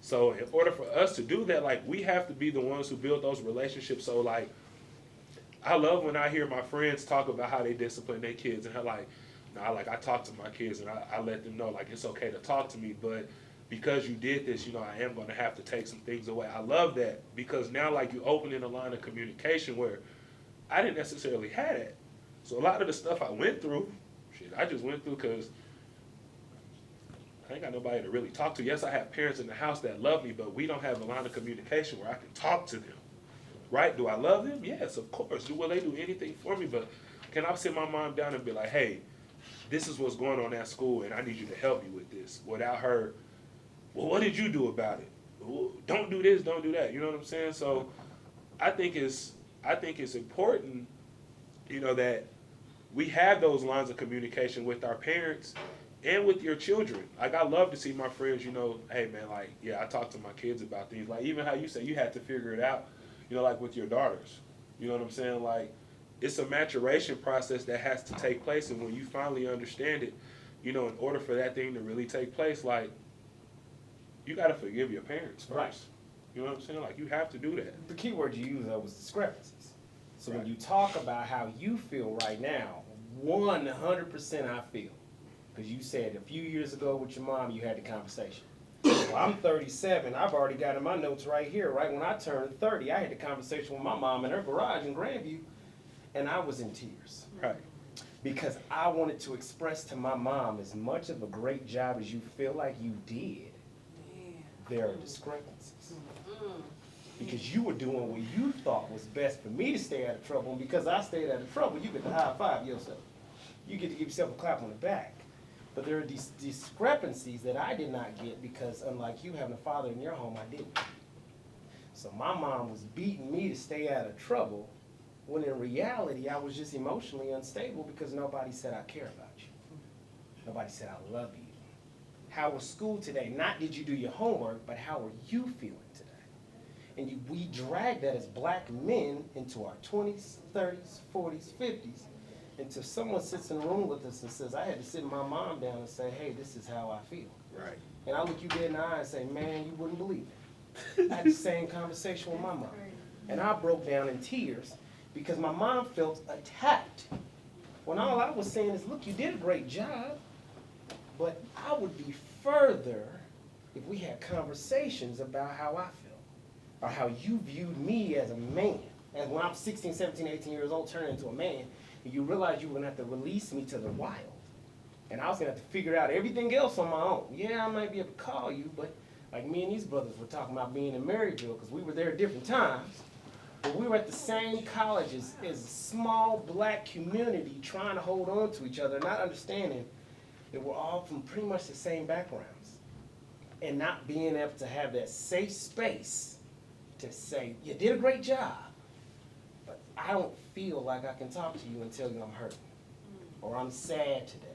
So in order for us to do that, like, we have to be the ones who build those relationships. So, like, I love when I hear my friends talk about how they discipline their kids. And how, like, nah, like, I talk to my kids and I let them know, like, it's okay to talk to me. But because you did this, you know, I am going to have to take some things away. I love that. Because now, like, you open in a line of communication where I didn't necessarily have that. So a lot of the stuff I went through, I just went through because I ain't got nobody to really talk to. Yes, I have parents in the house that love me, but we don't have a line of communication where I can talk to them. Right? Do I love them? Yes, of course. Will they do anything for me? But can I sit my mom down and be like, hey, this is what's going on at school, and I need you to help me with this, without her, well, what did you do about it? Well, don't do this, don't do that. You know what I'm saying? So I think it's important, you know, that we have those lines of communication with our parents and with your children. Like, I love to see my friends, you know, hey, man, like, yeah, I talk to my kids about things. Like, even how you say you had to figure it out, you know, like with your daughters. You know what I'm saying? Like, it's a maturation process that has to take place. And when you finally understand it, you know, in order for that thing to really take place, like, you got to forgive your parents first. Right. You know what I'm saying? Like, you have to do that. The key word you used, though, was discrepancies. So Right. when you talk about how you feel right now, 100% I feel. Because you said a few years ago with your mom, you had the conversation. Well, I'm 37. I've already got in my notes right here. Right when I turned 30, I had the conversation with my mom in her garage in Grandview, and I was in tears. Right. Because I wanted to express to my mom, as much of a great job as you feel like you did, there are discrepancies. Because you were doing what you thought was best for me to stay out of trouble, and because I stayed out of trouble, you get to high five yourself. You get to give yourself a clap on the back. But there are these discrepancies that I did not get because, unlike you having a father in your home, I didn't. So my mom was beating me to stay out of trouble, when in reality, I was just emotionally unstable because nobody said I care about you. Nobody said I love you. How was school today? Not did you do your homework, but how are you feeling today? And we drag that as black men into our 20s, 30s, 40s, 50s, until someone sits in the room with us and says, I had to sit my mom down and say, hey, this is how I feel. Right. And I look you dead in the eye and say, man, you wouldn't believe it. I had the same conversation with my mom. And I broke down in tears because my mom felt attacked. When all I was saying is, look, you did a great job, but I would be further if we had conversations about how I felt or how you viewed me as a man. And when I'm 16, 17, 18 years old, turning into a man, and you realize you were going to have to release me to the wild. And I was going to have to figure out everything else on my own. Yeah, I might be able to call you, but like me and these brothers were talking about being in Maryville, because we were there at different times. But we were at the same college as a small black community trying to hold on to each other, not understanding that we're all from pretty much the same backgrounds. And not being able to have that safe space to say, you did a great job, but I don't feel like I can talk to you and tell you I'm hurting or I'm sad today.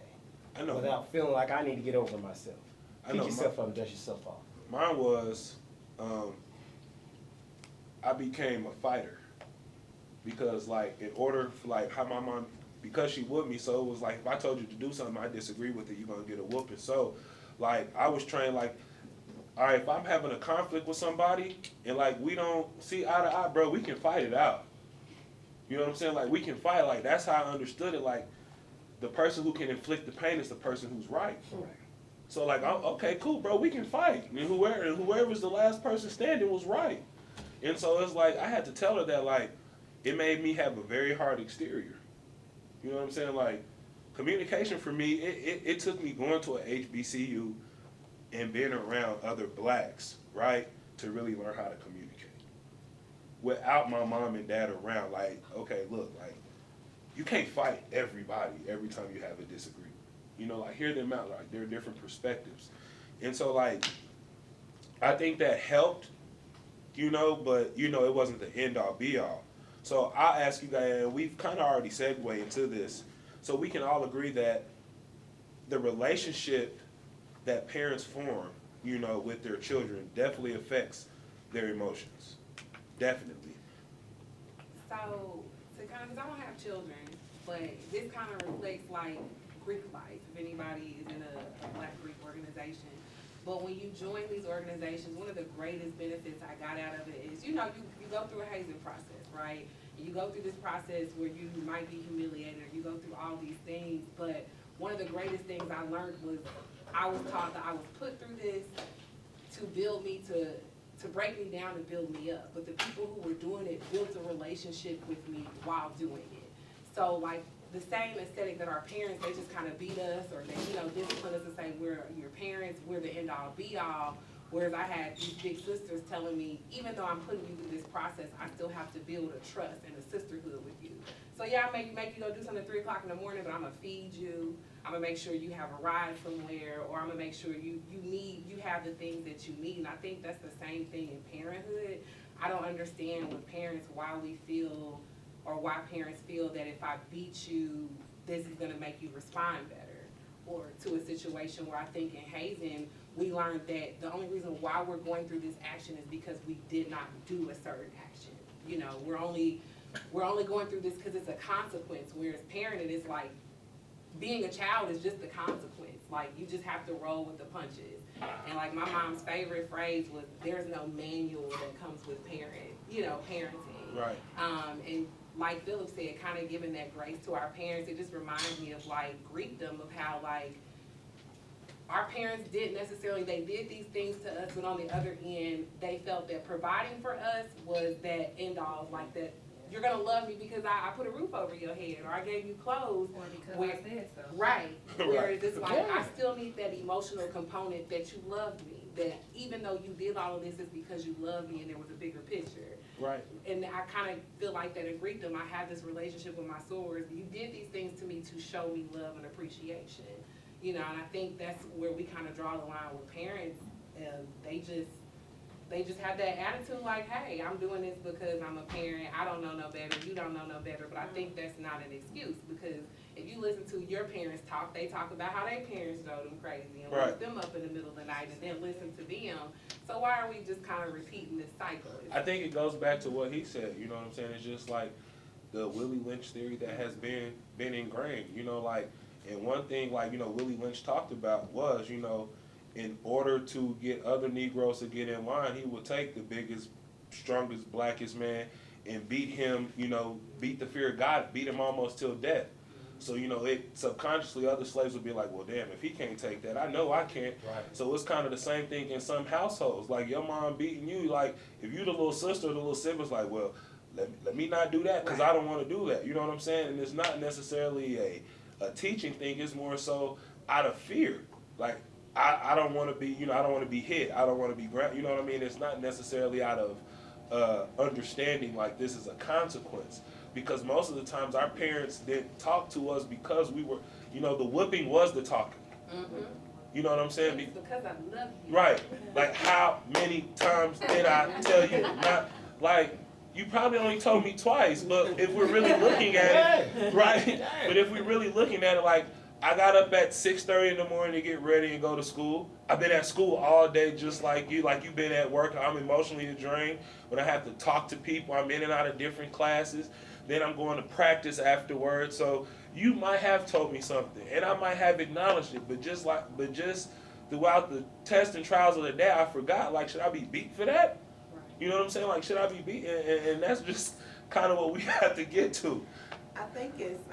I know. Without feeling like I need to get over myself. I Pick know yourself up and dust yourself off. Mine was, I became a fighter because, like, in order for, like, how my mom, because she with me, so it was like, if I told you to do something I disagree with it, you're going to get a whooping. So, like, I was trained, like, all right, if I'm having a conflict with somebody and, like, we don't see eye to eye, bro, we can fight it out. You know what I'm saying? Like, we can fight. Like, that's how I understood it. Like, the person who can inflict the pain is the person who's right. Right. So, like, okay, cool, bro, we can fight. And whoever's the last person standing was right. And so it's like, I had to tell her that, like, it made me have a very hard exterior. You know what I'm saying? Like, communication for me, it took me going to a HBCU and being around other blacks, right, to really learn how to communicate. Without my mom and dad around, like, okay, look, like, you can't fight everybody every time you have a disagreement. You know, like, hear them out, like, there are different perspectives. And so, like, I think that helped, you know, but, you know, it wasn't the end-all, be-all. So I'll ask you guys, and we've kind of already segued into this, so we can all agree that the relationship that parents form, you know, with their children definitely affects their emotions. Definitely. So, because I don't have children, but this kind of reflects like Greek life, if anybody is in a Black Greek organization. But when you join these organizations, one of the greatest benefits I got out of it is, you know, you go through a hazing process, right? You go through this process where you might be humiliated, or you go through all these things, but one of the greatest things I learned was I was taught that I was put through this to build me, to break me down and build me up. But the people who were doing it built a relationship with me while doing it. So like the same aesthetic that our parents, they just kind of beat us, or they, you know, discipline us and say, we're your parents, we're the end all be all. Whereas I had these big sisters telling me, even though I'm putting you through this process, I still have to build a trust and a sisterhood with you. So yeah, I may make you go do something at 3 o'clock in the morning, but I'm gonna feed you. I'm gonna make sure you have a ride somewhere, or I'm gonna make sure you have the things that you need. And I think that's the same thing in parenthood. I don't understand with parents why parents feel that if I beat you, this is gonna make you respond better. Or to a situation where I think in hazing, we learned that the only reason why we're going through this action is because we did not do a certain action. You know, we're only going through this because it's a consequence, whereas parenting is like, being a child is just the consequence. Like, you just have to roll with the punches. And like my mom's favorite phrase was, there's no manual that comes with parenting. Right. And like Philip said, kind of giving that grace to our parents, it just reminds me of like Greekdom, of how like our parents didn't necessarily, they did these things to us, but on the other end, they felt that providing for us was that end all, like that you're gonna love me because I put a roof over your head, or I gave you clothes. Or because where, I said so. Right. Whereas it's like, Yeah. I still need that emotional component that you loved me. That even though you did all of this, it's because you loved me and there was a bigger picture. Right. And I kind of feel like that in Greekdom, I have this relationship with my sorors. You did these things to me to show me love and appreciation. You know, and I think that's where we kind of draw the line with parents. They just have that attitude like, hey, I'm doing this because I'm a parent. I don't know no better. You don't know no better. But I think that's not an excuse, because if you listen to your parents talk, they talk about how their parents drove them crazy and woke them up in the middle of the night, and then listen to them. So why are we just kind of repeating this cycle? I think it goes back to what he said, you know what I'm saying? It's just like the Willie Lynch theory that has been ingrained, you know, like, and one thing, like, you know, Willie Lynch talked about was, you know, in order to get other Negroes to get in line, he would take the biggest, strongest, blackest man and beat him, you know, beat the fear of God, beat him almost till death. So, you know, it subconsciously other slaves would be like, well, damn, if he can't take that, I know I can't. Right. So it's kind of the same thing in some households. Like, your mom beating you, like, if you the little sister or the little sibling's like, well, let me not do that because I don't want to do that. You know what I'm saying? And it's not necessarily a teaching thing. It's more so out of fear. Like, I don't want to be, you know, I don't want to be hit. I don't want to be you know what I mean? It's not necessarily out of understanding like this is a consequence. Because most of the times our parents didn't talk to us because we were, you know, the whipping was the talking. Mm-hmm. You know what I'm saying? It's because I love you. Right. Like, how many times did I tell you not, like, you probably only told me twice, but if we're really looking at it, right? But if we're really looking at it, like, I got up at 6:30 in the morning to get ready and go to school. I've been at school all day just like you. Like, you've been at work. I'm emotionally drained. When I have to talk to people, I'm in and out of different classes. Then I'm going to practice afterwards. So you might have told me something, and I might have acknowledged it. But just throughout the tests and trials of the day, I forgot. Like, should I be beat for that? Right. You know what I'm saying? Like, should I be beat? And that's just kind of what we have to get to. I think it's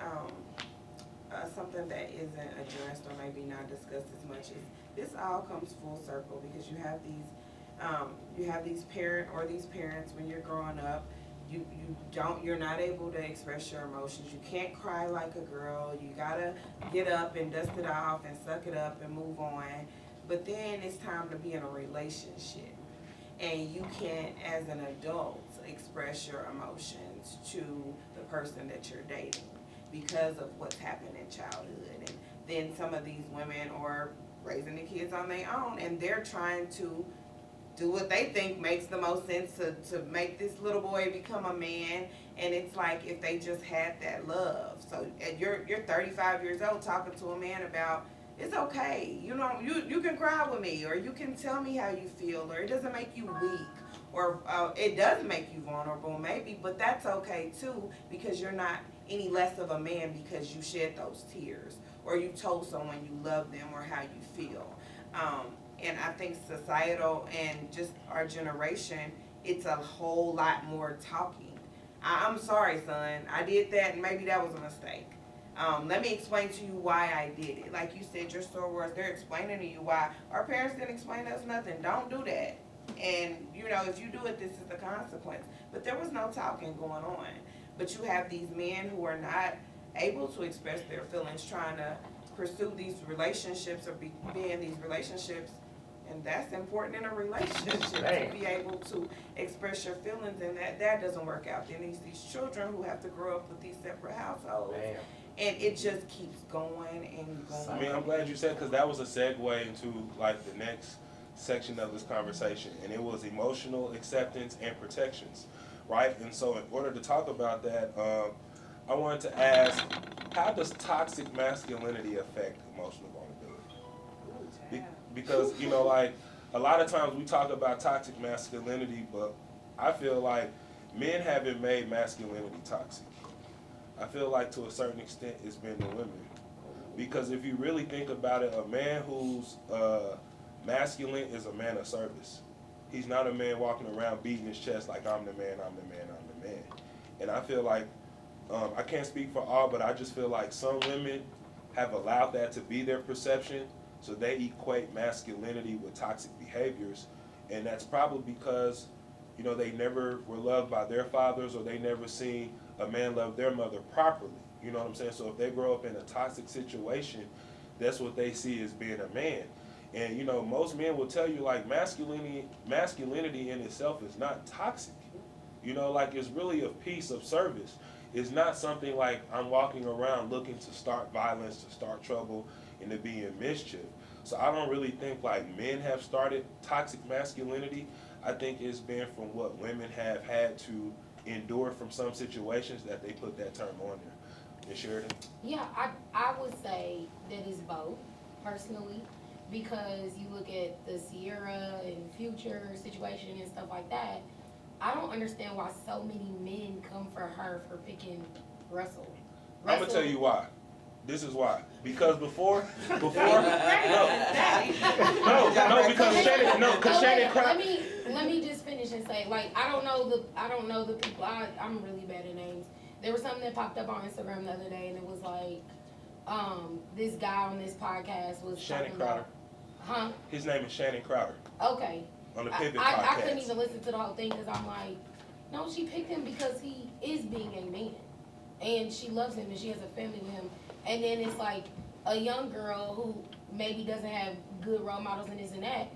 something that isn't addressed or maybe not discussed as much as this all comes full circle, because you have these parents when you're growing up, you're not able to express your emotions. You can't cry like a girl. You gotta get up and dust it off and suck it up and move on. But then it's time to be in a relationship. And you can't, as an adult, express your emotions to the person that you're dating because of what's happened in childhood. And then some of these women are raising the kids on their own, and they're trying to do what they think makes the most sense to make this little boy become a man. And it's like if they just had that love. So you're 35 years old talking to a man about, it's okay, you know, you can cry with me, or you can tell me how you feel, or it doesn't make you weak, or it does make you vulnerable maybe, but that's okay too, because you're not any less of a man because you shed those tears, or you told someone you love them, or how you feel. And I think societal and just our generation, it's a whole lot more talking. I'm sorry, son, I did that, and maybe that was a mistake. Let me explain to you why I did it. Like you said, your Star Wars, they're explaining to you why. Our parents didn't explain to us nothing. Don't do that. And, you know, if you do it, this is the consequence. But there was no talking going on. But you have these men who are not able to express their feelings, trying to pursue these relationships or be in these relationships. And that's important in a relationship, to be able to express your feelings, and that doesn't work out. Then these children who have to grow up with these separate households. Bam. And it just keeps going and going. I mean, I'm glad you said, because that was a segue into like the next section of this conversation, and it was emotional acceptance and protections, right? And so in order to talk about that, I wanted to ask, how does toxic masculinity affect emotional vulnerability? Because, you know, like a lot of times we talk about toxic masculinity, but I feel like men haven't made masculinity toxic. I feel like to a certain extent it's been the women. Because if you really think about it, a man who's masculine is a man of service. He's not a man walking around beating his chest like, I'm the man, I'm the man, I'm the man. And I feel like, I can't speak for all, but I just feel like some women have allowed that to be their perception, so they equate masculinity with toxic behaviors. And that's probably because, you know, they never were loved by their fathers, or they never seen a man love their mother properly. You know what I'm saying? So if they grow up in a toxic situation, that's what they see as being a man. And, you know, most men will tell you, like, masculinity in itself is not toxic. You know, like, it's really a piece of service. It's not something like I'm walking around looking to start violence, to start trouble, and to be in mischief. So I don't really think, like, men have started toxic masculinity. I think it's been from what women have had to endure from some situations that they put that term on there. And Sheridan? Yeah, I would say that it's both, personally, because you look at the Sierra and Future situation and stuff like that. I don't understand why so many men come for her for picking Russell. I'm gonna tell you why. This is why. Because before, no, because Shannon cried. Let me just finish and say, like, I don't know the people. I'm really bad at names. There was something that popped up on Instagram the other day, and it was like, this guy on this podcast was Shannon talking Crowder. Huh? His name is Shannon Crowder. Okay. On the Pivot podcast. I couldn't even listen to the whole thing because I'm like, no, she picked him because he is being a man, and she loves him and she has a family with him. And then it's like a young girl who maybe doesn't have good role models and this and that,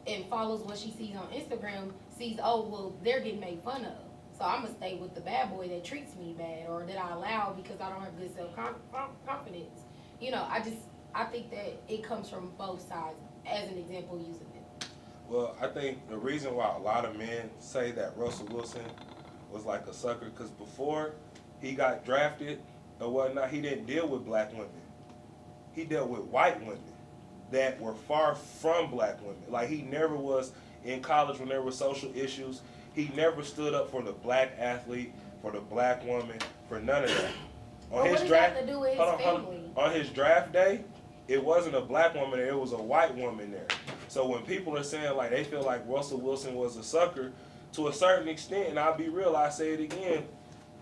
and follows what she sees on Instagram, sees, oh, well, they're getting made fun of. So I'm going to stay with the bad boy that treats me bad, or that I allow because I don't have good self-confidence. You know, I think that it comes from both sides, as an example, using it. Well, I think the reason why a lot of men say that Russell Wilson was like a sucker, because before he got drafted or whatnot, he didn't deal with black women. He dealt with white women that were far from black women. Like, he never was in college when there were social issues. He never stood up for the black athlete, for the black woman, for none of that. On his draft, to do with his family? On his draft day, it wasn't a black woman there, it was a white woman there. So when people are saying, like, they feel like Russell Wilson was a sucker, to a certain extent, and I'll be real, I say it again,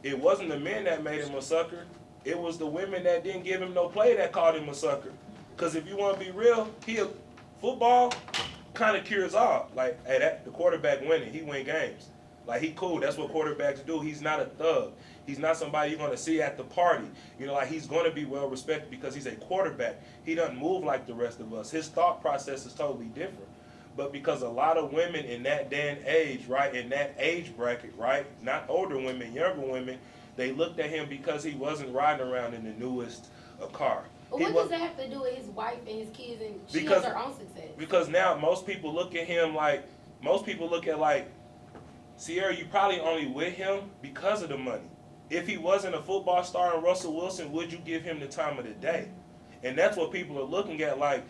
it wasn't the men that made him a sucker, it was the women that didn't give him no play that called him a sucker. Because if you want to be real, football kind of cures all. Like, hey, the quarterback winning, he win games. Like, he cool. That's what quarterbacks do. He's not a thug. He's not somebody you're going to see at the party. You know, like, he's going to be well respected because he's a quarterback. He doesn't move like the rest of us. His thought process is totally different. But because a lot of women in that day and age, right, in that age bracket, right, not older women, younger women, they looked at him because he wasn't riding around in the newest car. But what does that have to do with his wife and his kids and she Because- has her own success? Because now most people look at him like, Sierra, you probably only with him because of the money. If he wasn't a football star and Russell Wilson, would you give him the time of the day? And that's what people are looking at, like,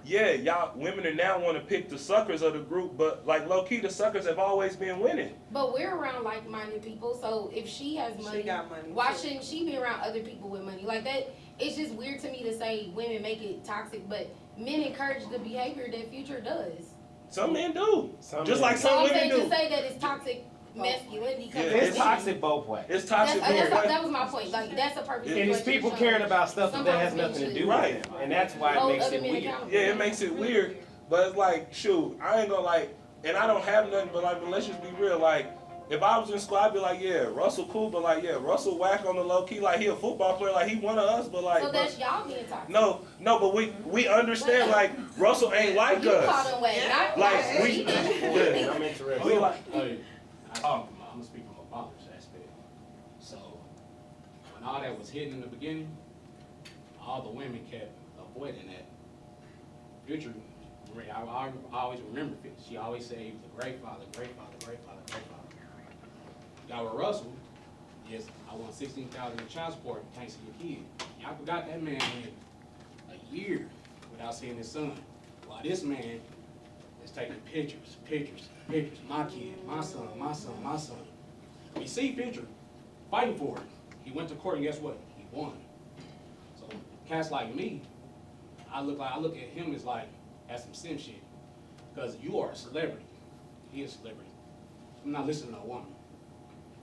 yeah, y'all women are now want to pick the suckers of the group, but like low key, the suckers have always been winning. But we're around like-minded people, so if she has money, She got money. why shouldn't she be around other people with money? Like that, it's just weird to me to say women make it toxic, but men encourage the behavior that Future does. Some men do, Some just men like do. some So I'm women saying do. to say that it's toxic masculinity. Yeah, It's toxic both ways. It's toxic. That was my point. Like that's a perfect. And it's people caring about stuff that has nothing to do with Right. them. And that's why it Hold makes other it men weird. accountable. Yeah, it makes it weird, but it's like, shoot, I ain't gonna like, and I don't have nothing, but like, but let's just be real, like, if I was in school, I'd be like, yeah, Russell cool, but like, yeah, Russell whack on the low key, like he a football player, like he one of us, but like, So that's y'all being toxic. no, but we understand, like, Russell ain't like You call us. them whack. Not Like, not we- she. Yeah. I'm interested. We like, Hey, I'm gonna speak from a father's aspect. So, when all that was hidden in the beginning, all the women kept avoiding that. Future, I always remember it. She always said he was a great father, great father, great father, great father. Y'all with Russell, yes, I want $16,000 in child support, can't see your kid. Y'all forgot that man went a year without seeing his son. While this man is taking pictures, my kid, my son, my son, my son. We see Future fighting for it. He went to court and guess what? He won. So cats like me, I look at him as like, that's some sim shit. Because you are a celebrity. He is a celebrity. I'm not listening to a woman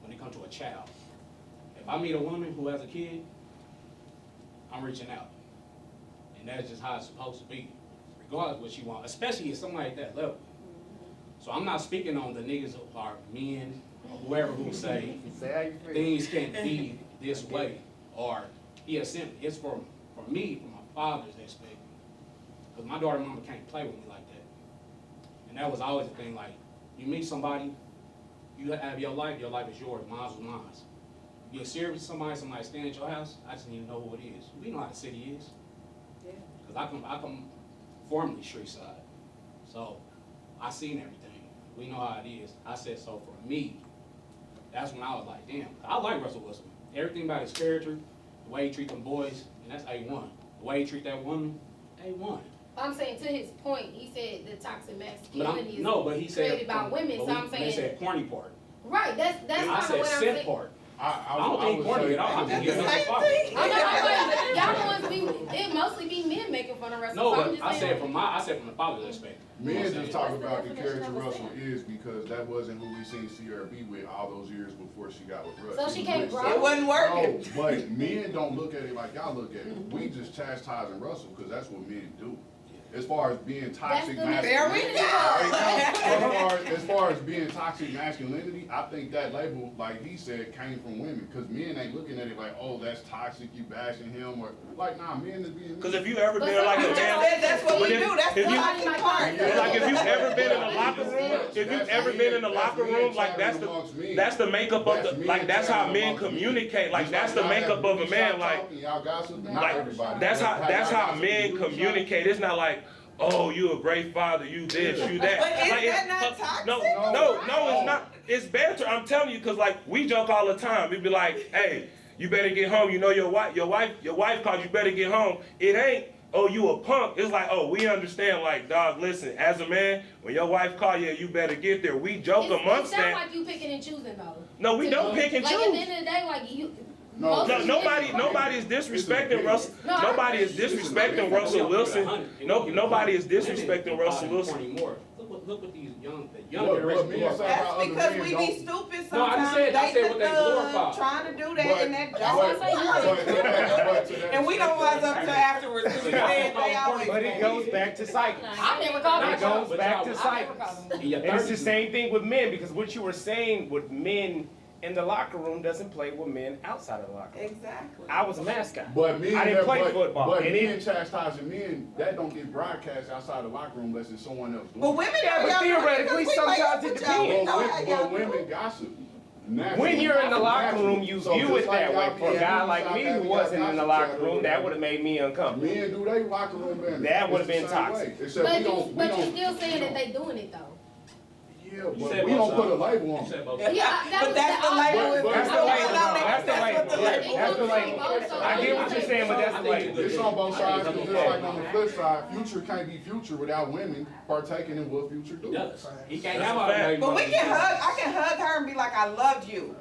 when it comes to a child. If I meet a woman who has a kid, I'm reaching out. And that's just how it's supposed to be. Regardless of what she wants, especially if somebody at that level. So I'm not speaking on the niggas who are men or whoever who say things can't be this way or he has sent. It's for me, for my father's aspect. Because my daughter mama can't play with me like that. And that was always the thing, like, you meet somebody, you have your life is yours, mine was mine. You get serious with somebody staying at your house, I just need to know who it is. We know how the city is. Yeah. Because I come formerly street side. So I seen everything. We know how it is. I said, so for me, that's when I was like, damn, I like Russell Wilson. Everything about his character, the way he treat them boys, and that's A1. The way he treat that woman, A1. I'm saying to his point, he said the toxic But masculinity is but he said created by women. So I'm they saying said corny part. right. That's I kind of said what I'm set saying. part. I don't think would corny say- at all. I think That's he's the a same father. thing. I know, y'all the ones it mostly be men making fun of Russell. No, so I'm but just I saying, said from the father's aspect. Men just talk What's the about the definition character of a Russell stand? is because that wasn't who we seen Sierra be with all those years before she got with Russ. So she can't grow? It wasn't working. No, but men don't look at it like y'all look at it. We just chastising Russell because that's what men do. As far as being toxic the masculinity, masculinity as far as being toxic masculinity, I think that label, like he said, came from women. Because men ain't looking at it like, oh, that's toxic, you bashing him, or like, nah, men is being. because if you ever But been like a sometimes man, That's what But we if- do. That's if the you- toxic part. Yeah. like if you ever been in a locker room, if you've ever been in a locker room, like that's the makeup of the, like that's how men communicate, like that's the makeup of a man, like that's how men communicate. It's not like, oh, you a great father, you this, you that. But is Like, that not toxic? No, it's not. It's banter. I'm telling you, cause like we joke all the time. It'd be like, hey, you better get home. You know your wife called you better get home. It ain't, oh, you a punk. It's like, oh, we understand. Like, dog, listen, as a man, when your wife call you, you better get there. We joke amongst it sounds that. like you picking and choosing though. No, we don't pick and Like at the choose. end of the day, like you. No, No, nobody is disrespecting Russell. Nobody is disrespecting Russell Wilson. Nobody is disrespecting Russell Wilson. Look what these young What generation men glorify. say That's about other because men we don't- be stupid No, I just sometimes. said- I said what they the glorify. trying to do that But- and that but- don't what I'm saying. but to that And we don't extent, wise up to afterwards because we said they always. But it goes back to cycles. I never called It him. goes But back y'all- to I never cycles. called him. In your And it's the 30s, same thing with men, because what you were saying with men in the locker room doesn't play with men outside of the locker room. Exactly. I was a mascot. But men, I didn't play but, football. But And men chastising men, that don't get broadcast outside the locker room unless it's someone else doing But it. women Yeah, know but y'all doing it theoretically, because we lay sometimes up it with y'all. We depends. know how But y'all do women it. gossip. When you're in the locker room, you So view just it like that way. y'all For a be guy in like South me who Africa, wasn't in the gossip locker chat room, or that would whatever. have made me uncomfortable. Men do they locker room better. That would've It's been the same toxic. way. Except But we don't, you, we but you don't, still saying that they doing it though. yeah, You but said we both don't put a sides. label on You it. said both Yeah, sides. But that's the label. That's the label. That's That's the what the label. label. That's the label. I get what you're saying, but that's the label. It's on both sides, because just like on the flip side, Future can't be Future without women partaking in what Future do. Yes. He can't That's have a all fact. that. But we can hug. I can hug her and be like, I love you.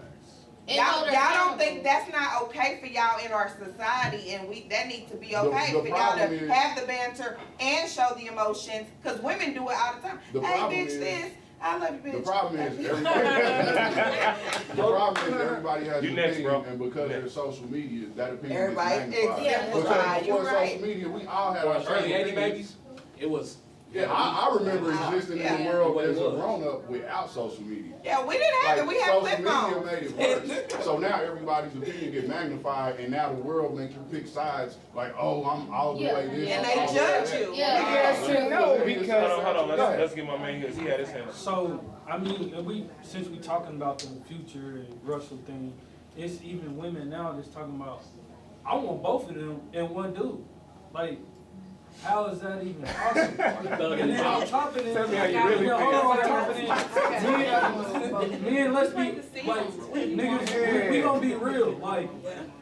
And Y'all, hold her y'all don't accountable. think that's not okay for y'all in our society, and that needs to be okay The for y'all problem to is- have the banter and show the emotions, because women do it all the time. The Hey, problem bitch, is- this. I love you, bitch. The problem is everybody has You an next, opinion, bro. and because there's social media, that opinion Everybody is magnified. exemplified. Because You're before right. social media, we all had our Early same 80 opinions. babies, it was. Yeah, I remember existing in the Yeah. world What it as a was. grown-up without social media. Yeah, we didn't have it. We had social flip media phones. made it worse. So now everybody's opinion get magnified, and now the world makes you pick sides. Like, oh, I'm all the Yeah. way this. And I'm all they the way judge that. you. Yeah. Yes and no, because hold on, Go ahead. let's get my man here. He had his hand. So, I mean, since we talking about the Future and Russell thing, it's even women now that's talking about, I want both of them in one dude. Like, how is that even possible? And then on top of Tell me how that, you really hold on, on feel. top of that, men, let's be, like, niggas, we gonna be real. Like,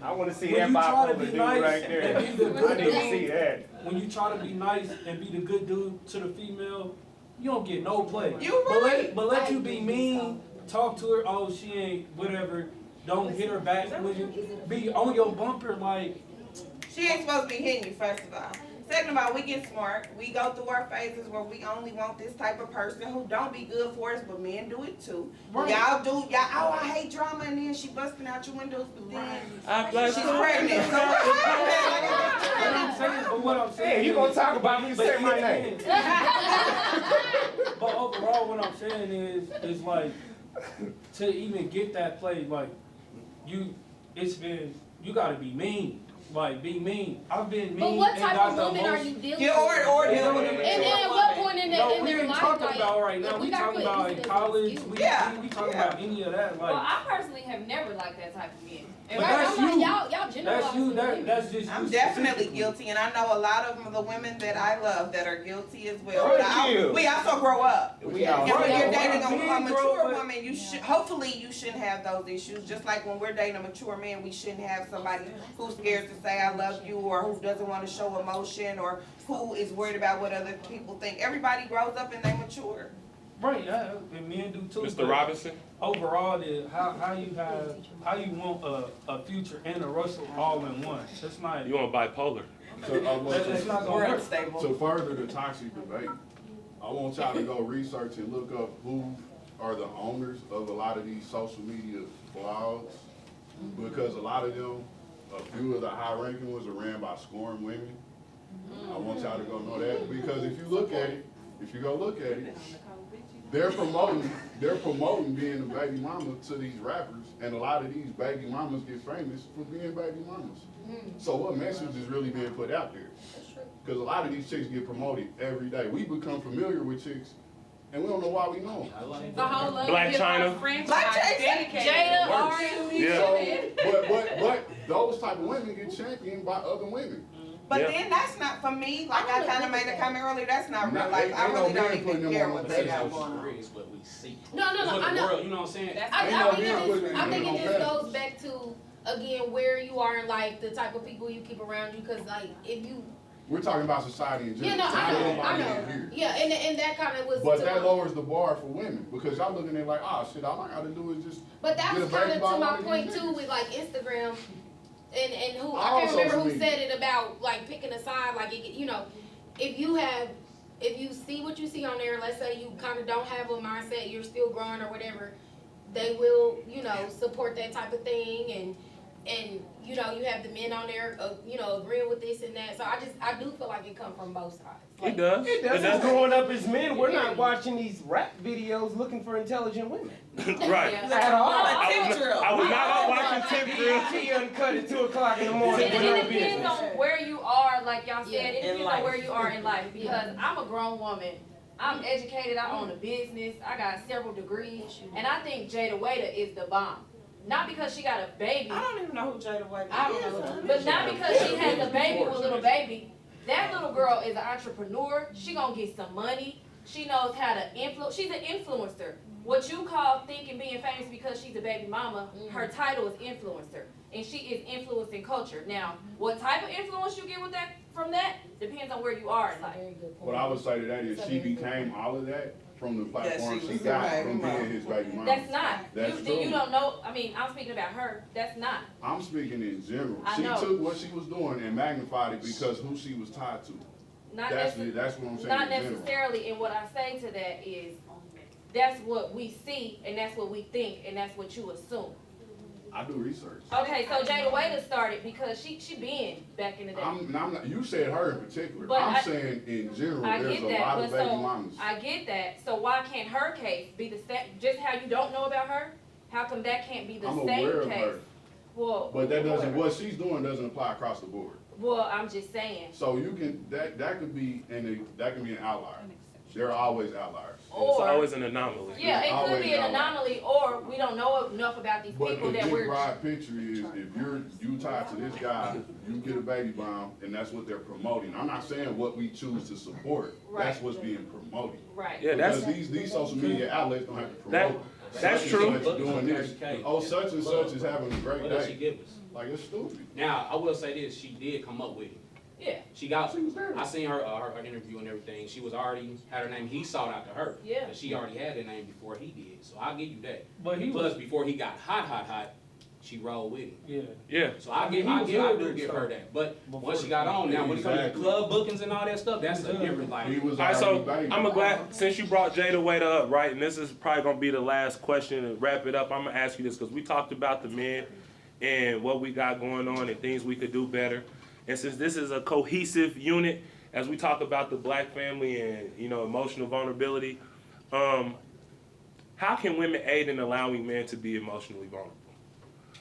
I want to see when that you try to bipolar be dude nice right there. and be the I good need to see dude, that. when you try to be nice and be the good dude to the female, you don't get no play. You But right. let you be mean, talk to her, oh, she ain't, whatever, don't hit her back, when you be on your bumper, like, She ain't supposed to be hitting you, first of all. Second of all, we get smart. We go through our phases where we only want this type of person who don't be good for us, but men do it too. Right. Y'all, oh, I hate drama, and then she busting out your windows, but then Like, she's pregnant. So what I'm saying Hey, you is- gonna talk about me? Say my name. But overall, what I'm saying is like, to even get that play, like, you gotta be mean. Like, be mean. I've been mean. But what and type got of the woman are most- you dealing Yeah, with? or Yeah, dealing with and them. And then at what point in No, in we their ain't life, talking like, about right now. like, We gotta talking put about this in as college. excuse. We talking about any of that. Well, Like, I personally have never liked that type of men. But Right, that's I'm like, you. y'all that's generalizing you. women. That's just I'm you definitely specifically. guilty, and I know a lot of the women that I love that are guilty as well. Thank But you. we also grow up. We all And when Right, you're yeah, dating right. a Men grow, mature but- woman, hopefully you shouldn't have those issues. Just like when we're dating a mature man, we shouldn't have somebody who's scared to say I love you, or who doesn't want to show emotion, or who is worried about what other people think. Everybody grows up and they mature. Right, and men do too. Mr. but Robinson. Overall, how you want a Future and a Russell all in one? That's not. You want bipolar? That's not gonna work. To further the toxic debate, I want y'all to go research and look up who are the owners of a lot of these social media blogs, because a lot of them, a few of the high-ranking ones are ran by scorned women. I want y'all to go know that, because if you look at it, if you go look at it, they're promoting being a baby mama to these rappers, and a lot of these baby mamas get famous for being baby mamas. So what message is really being put out there? Because a lot of these chicks get promoted every day. We become familiar with chicks, and we don't know why we know them. The whole Love Black Hip Hop China. franchise Black China. dedicated Jada, to R&B. Yeah. But those type of women get championed by other women. But Yeah. then that's not for me. Like I kind of made a comment earlier. That's not real Nah, life. ain't I no really man don't putting even them care on what the they pedestal. got going on. Is what we see. No, It's what I the know. world, you know what I'm saying? Ain't no I think man it putting just, it I think on it just pedestal. goes back to, again, where you are in life, the type of people you keep around you, cause like, if you, We're talking about society in general. yeah, no, I Not know, anybody I in know. here. Yeah, and that kinda was. But to that my- lowers the bar for women, because y'all looking at it like, oh shit, all I gotta do is just. But that get was a kinda baseball to my on these point niggas. too, with like Instagram, and who, All I can't remember social who media. said it about like picking a side, like, you know, if you have if you see what you see on there, let's say you kind of don't have a mindset, you're still growing or whatever, they will, you know, support that type of thing, and you know, you have the men on there, you know, agreeing with this and that. So I do feel like it comes from both sides. It does. It does. It's growing up as men, we're not watching these rap videos looking for intelligent women. Right. At all. I was not out watching Tip Drill. T uncut at 2 o'clock in the morning. It depends on where you are, like y'all said. Yeah, It depends on where you are in life. Because I'm a grown woman. I'm educated. I own a business. I got several degrees. And I think Jada Waiter is the bomb. Not because she got a baby. I don't even know who Jada White is. I don't know. But not because she has a baby with a little baby. That little girl is an entrepreneur. She gonna get some money. She knows how to influence. She's an influencer. What you call thinking being famous because she's a baby mama, her title is influencer. And she is influencing culture. Now, what type of influence you get with that from that depends on where you are in life. What I would say to that is she became all of that from the platform she she was got the from baby being his baby mama. That's not. That's you, true. you don't know. I mean, I'm speaking about her. That's not. I'm speaking in general. I She know. took what she was doing and magnified it because who she was tied to. Not That's necessarily. what I'm saying. Not in general. necessarily, and what I say to that is, that's what we see, and that's what we think, and that's what you assume. I do research. Okay, so Jada Waiter started because she been back in the day. I'm not, you said her in particular. But I'm I- saying in general, I there's get a that, lot but of baby so, mamas. I get that, so why can't her case be the same, just how you don't know about her? How come that can't be the I'm same aware of case? her. Well, But that doesn't, what she's doing doesn't apply across the board. well, I'm just saying, So you can, that could be, that can be an outlier. There are always outliers. It's or, always an anomaly. yeah, it could always be an outliers. anomaly, or we don't know enough about these But people the that big we're, broad picture is if you tied to this guy, you get a baby bomb, and that's what they're promoting. I'm not saying what we choose to support. That's Right. what's being promoted. right. Yeah, that's Because these social media outlets don't have to That- promote. that's such true. and such doing this. Oh, such and such is having a great What does she day. give us? Like, it's stupid. Now, I will say this, she did come up with it. Yeah, She got, She was there. I seen her interview and everything. She was already, had her name, he sought out to her. Yeah. But she already had her name before he did, so I'll give you that. But he Plus, was, before he got hot, she rolled with him. yeah. Yeah. So I I mean, he was do good give with her stuff that. But before once she got on, now when it comes to Exactly. club bookings and all that stuff, that's a different, He like, was All right, so already baby. I'm glad since you brought Jada Waiter up, right? And this is probably gonna be the last question to wrap it up. I'm gonna ask you this because we talked about the men and what we got going on and things we could do better. And since this is a cohesive unit, as we talk about the black family and emotional vulnerability, how can women aid in allowing men to be emotionally vulnerable?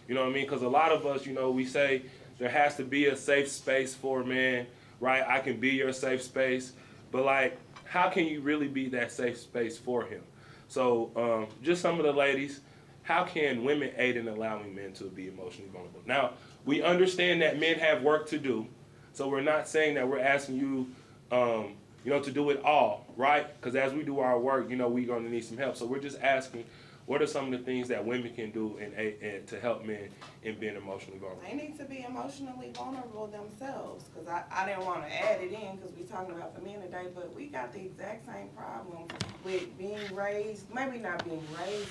You know what I mean? Because a lot of us, we say there has to be a safe space for a man, right? I can be your safe space, but like, how can you really be that safe space for him? So, just some of the ladies, how can women aid in allowing men to be emotionally vulnerable? Now, we understand that men have work to do, so we're not saying that we're asking you, to do it all, right? Because as we do our work, we're going to need some help. So we're just asking, what are some of the things that women can do and to help men in being emotionally vulnerable? They need to be emotionally vulnerable themselves, because I didn't want to add it in because we're talking about the men today, but we got the exact same problem with being raised, maybe not being raised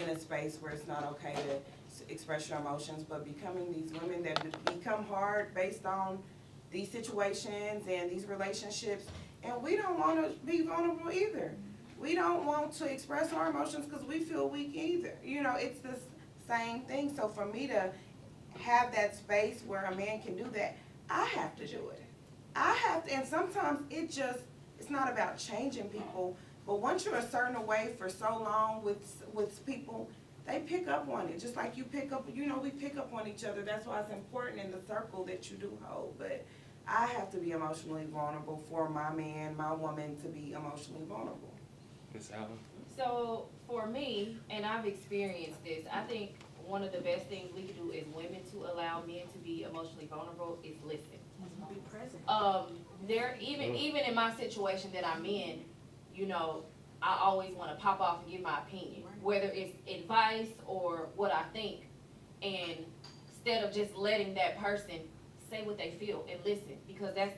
in a space where it's not okay to express your emotions, but becoming these women that become hard based on these situations and these relationships, and we don't want to be vulnerable either. We don't want to express our emotions because we feel weak either. It's the same thing. So for me to have that space where a man can do that, I have to do it. I have to, and sometimes it's not about changing people, but once you're a certain way for so long with people, they pick up on it. Just like you pick up, we pick up on each other. That's why it's important in the circle that you do hold. But I have to be emotionally vulnerable for my man, my woman to be emotionally vulnerable. Ms. Allen? So for me, and I've experienced this, I think one of the best things we can do as women to allow men to be emotionally vulnerable is listen. Be present. Even in my situation that I'm in, I always want to pop off and give my opinion, whether it's advice or what I think, and instead of just letting that person say what they feel and listen, because that's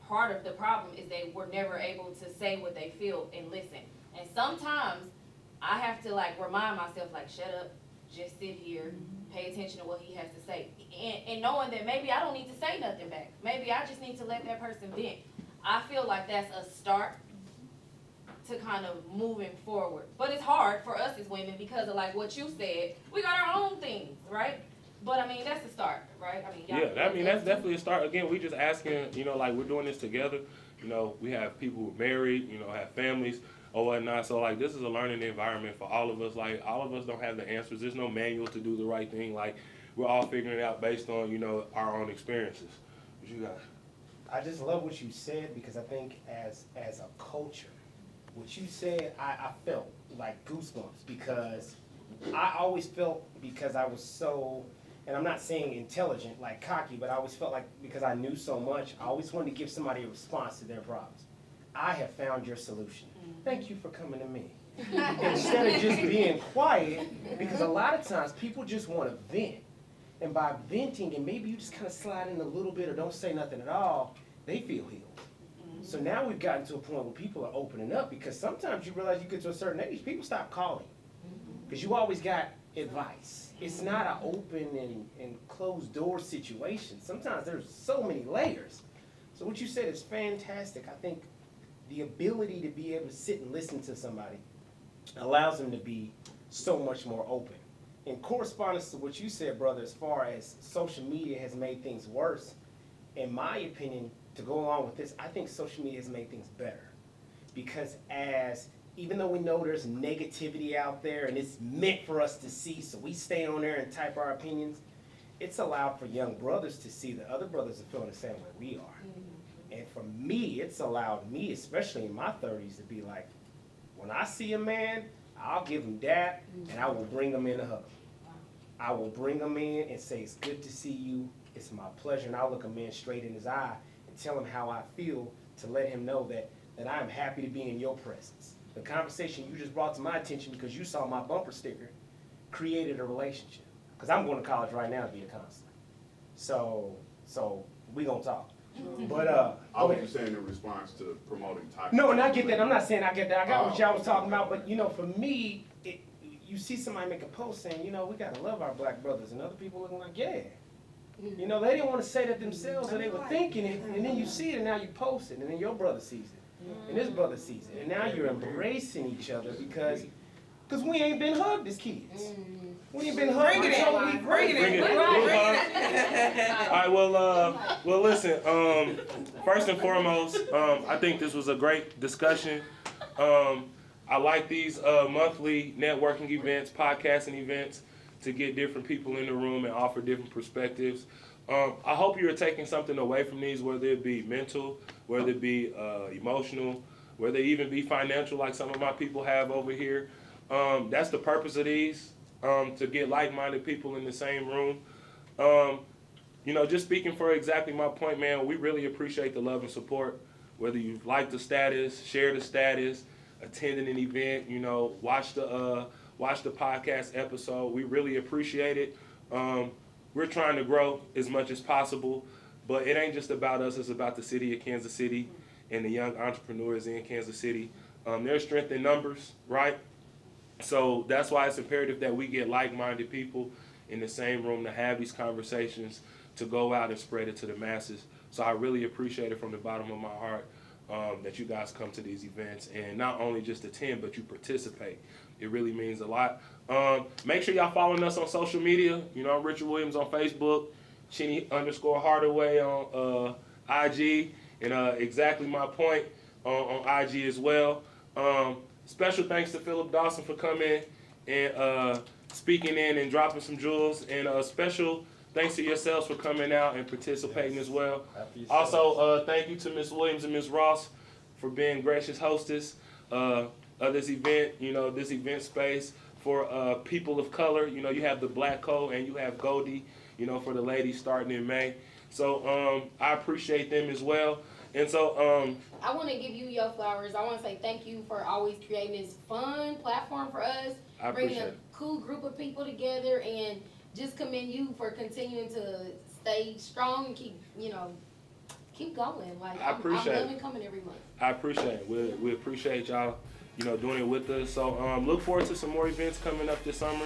part of the problem is they were never able to say what they feel and listen. And sometimes I have to remind myself shut up, just sit here, pay attention to what he has to say. And knowing that maybe I don't need to say nothing back. Maybe I just need to let that person vent. I feel like that's a start to kind of moving forward. But it's hard for us as women because of like what you said. We got our own things, right? But I mean, that's the start, right? I mean, y'all, Yeah, I mean, that's definitely a start. Again, we just asking, you know, like we're doing this together. You know, we have people who are married, you know, have families or whatnot. So like, this is a learning environment for all of us. Like, all of us don't have the answers. There's no manual to do the right thing. Like, we're all figuring it out based on, you know, our own experiences. What you got? I just love what you said because I think as a culture, what you said, I felt like goosebumps because I always felt because I was so, and I'm not saying intelligent, like cocky, but I always felt like because I knew so much, I always wanted to give somebody a response to their problems. I have found your solution. Thank you for coming to me. Instead of just being quiet, because a lot of times people just want to vent. And by venting, and maybe you just kind of slide in a little bit or don't say nothing at all, they feel healed. So now we've gotten to a point where people are opening up because sometimes you realize you get to a certain age, people stop calling. Because you always got advice. It's not an open and closed door situation. Sometimes there's so many layers. So what you said is fantastic. I think the ability to be able to sit and listen to somebody allows them to be so much more open. In correspondence to what you said, brother, as far as social media has made things worse, in my opinion, to go along with this, I think social media has made things better. Because even though we know there's negativity out there and it's meant for us to see, so we stay on there and type our opinions, it's allowed for young brothers to see that other brothers are feeling the same way we are. And for me, it's allowed me, especially in my 30s, to be like, when I see a man, I'll give him that, and I will bring him in a hug. I will bring him in and say, it's good to see you, it's my pleasure, and I'll look a man straight in his eye and tell him how I feel to let him know that I am happy to be in your presence. The conversation you just brought to my attention because you saw my bumper sticker created a relationship. Because I'm going to college right now to be a counselor. So we going to talk. But I was just saying in response to promoting toxic. No, and I get that. I'm not saying I get that. I got what y'all was talking about. But, you know, for me, you see somebody make a post saying, you know, we got to love our black brothers. And other people looking like, yeah. You know, they didn't want to say that themselves, or they were thinking it. And then you see it, and now you post it. And then your brother sees it. And his brother sees it. And now you're embracing each other because we ain't been hugged as kids. We ain't been hugged. Bring it in. All right, well, listen. First and foremost, I think this was a great discussion. I like these monthly networking events, podcasting events, to get different people in the room and offer different perspectives. I hope you're taking something away from these, whether it be mental, whether it be emotional, whether it even be financial, like some of my people have over here. That's the purpose of these. To get like-minded people in the same room. You know, just speaking for exactly my point, man, we really appreciate the love and support. Whether you like the status, share the status, attended an event, you know, watch the podcast episode. We really appreciate it. We're trying to grow as much as possible, but it ain't just about us. It's about the city of Kansas City and the young entrepreneurs in Kansas City. There's strength in numbers, right? So that's why it's imperative that we get like-minded people in the same room to have these conversations, to go out and spread it to the masses. So I really appreciate it from the bottom of my heart that you guys come to these events and not only just attend, but you participate. It really means a lot. Make sure y'all following us on social media. You know, I'm Richard Williams on Facebook, Chinny_Hardaway on IG, and ExZachly My Point on IG as well. Special thanks to Philip Dawson for coming and speaking in and dropping some jewels. And special thanks to yourselves for coming out and participating as well. Also, thank you to Ms. Williams and Ms. Ross for being gracious hostess of this event, you know, this event space for people of color. You know, you have the Black Code and you have Goldie, you know, for the ladies starting in May. So I appreciate them as well. And so I want to give you your flowers. I want to say thank you for always creating this fun platform for us, bringing a cool group of people together, and just commend you for continuing to stay strong and keep going. Like I'm loving coming every month. I appreciate it. We appreciate y'all, you know, doing it with us. So look forward to some more events coming up this summer.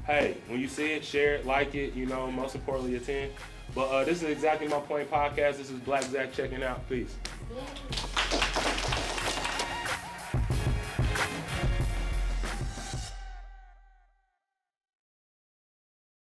Hey, when you see it, share it, like it, you know, most importantly, attend. But this is ExZachly My Point podcast. This is Black Zach checking out. Peace. Yeah.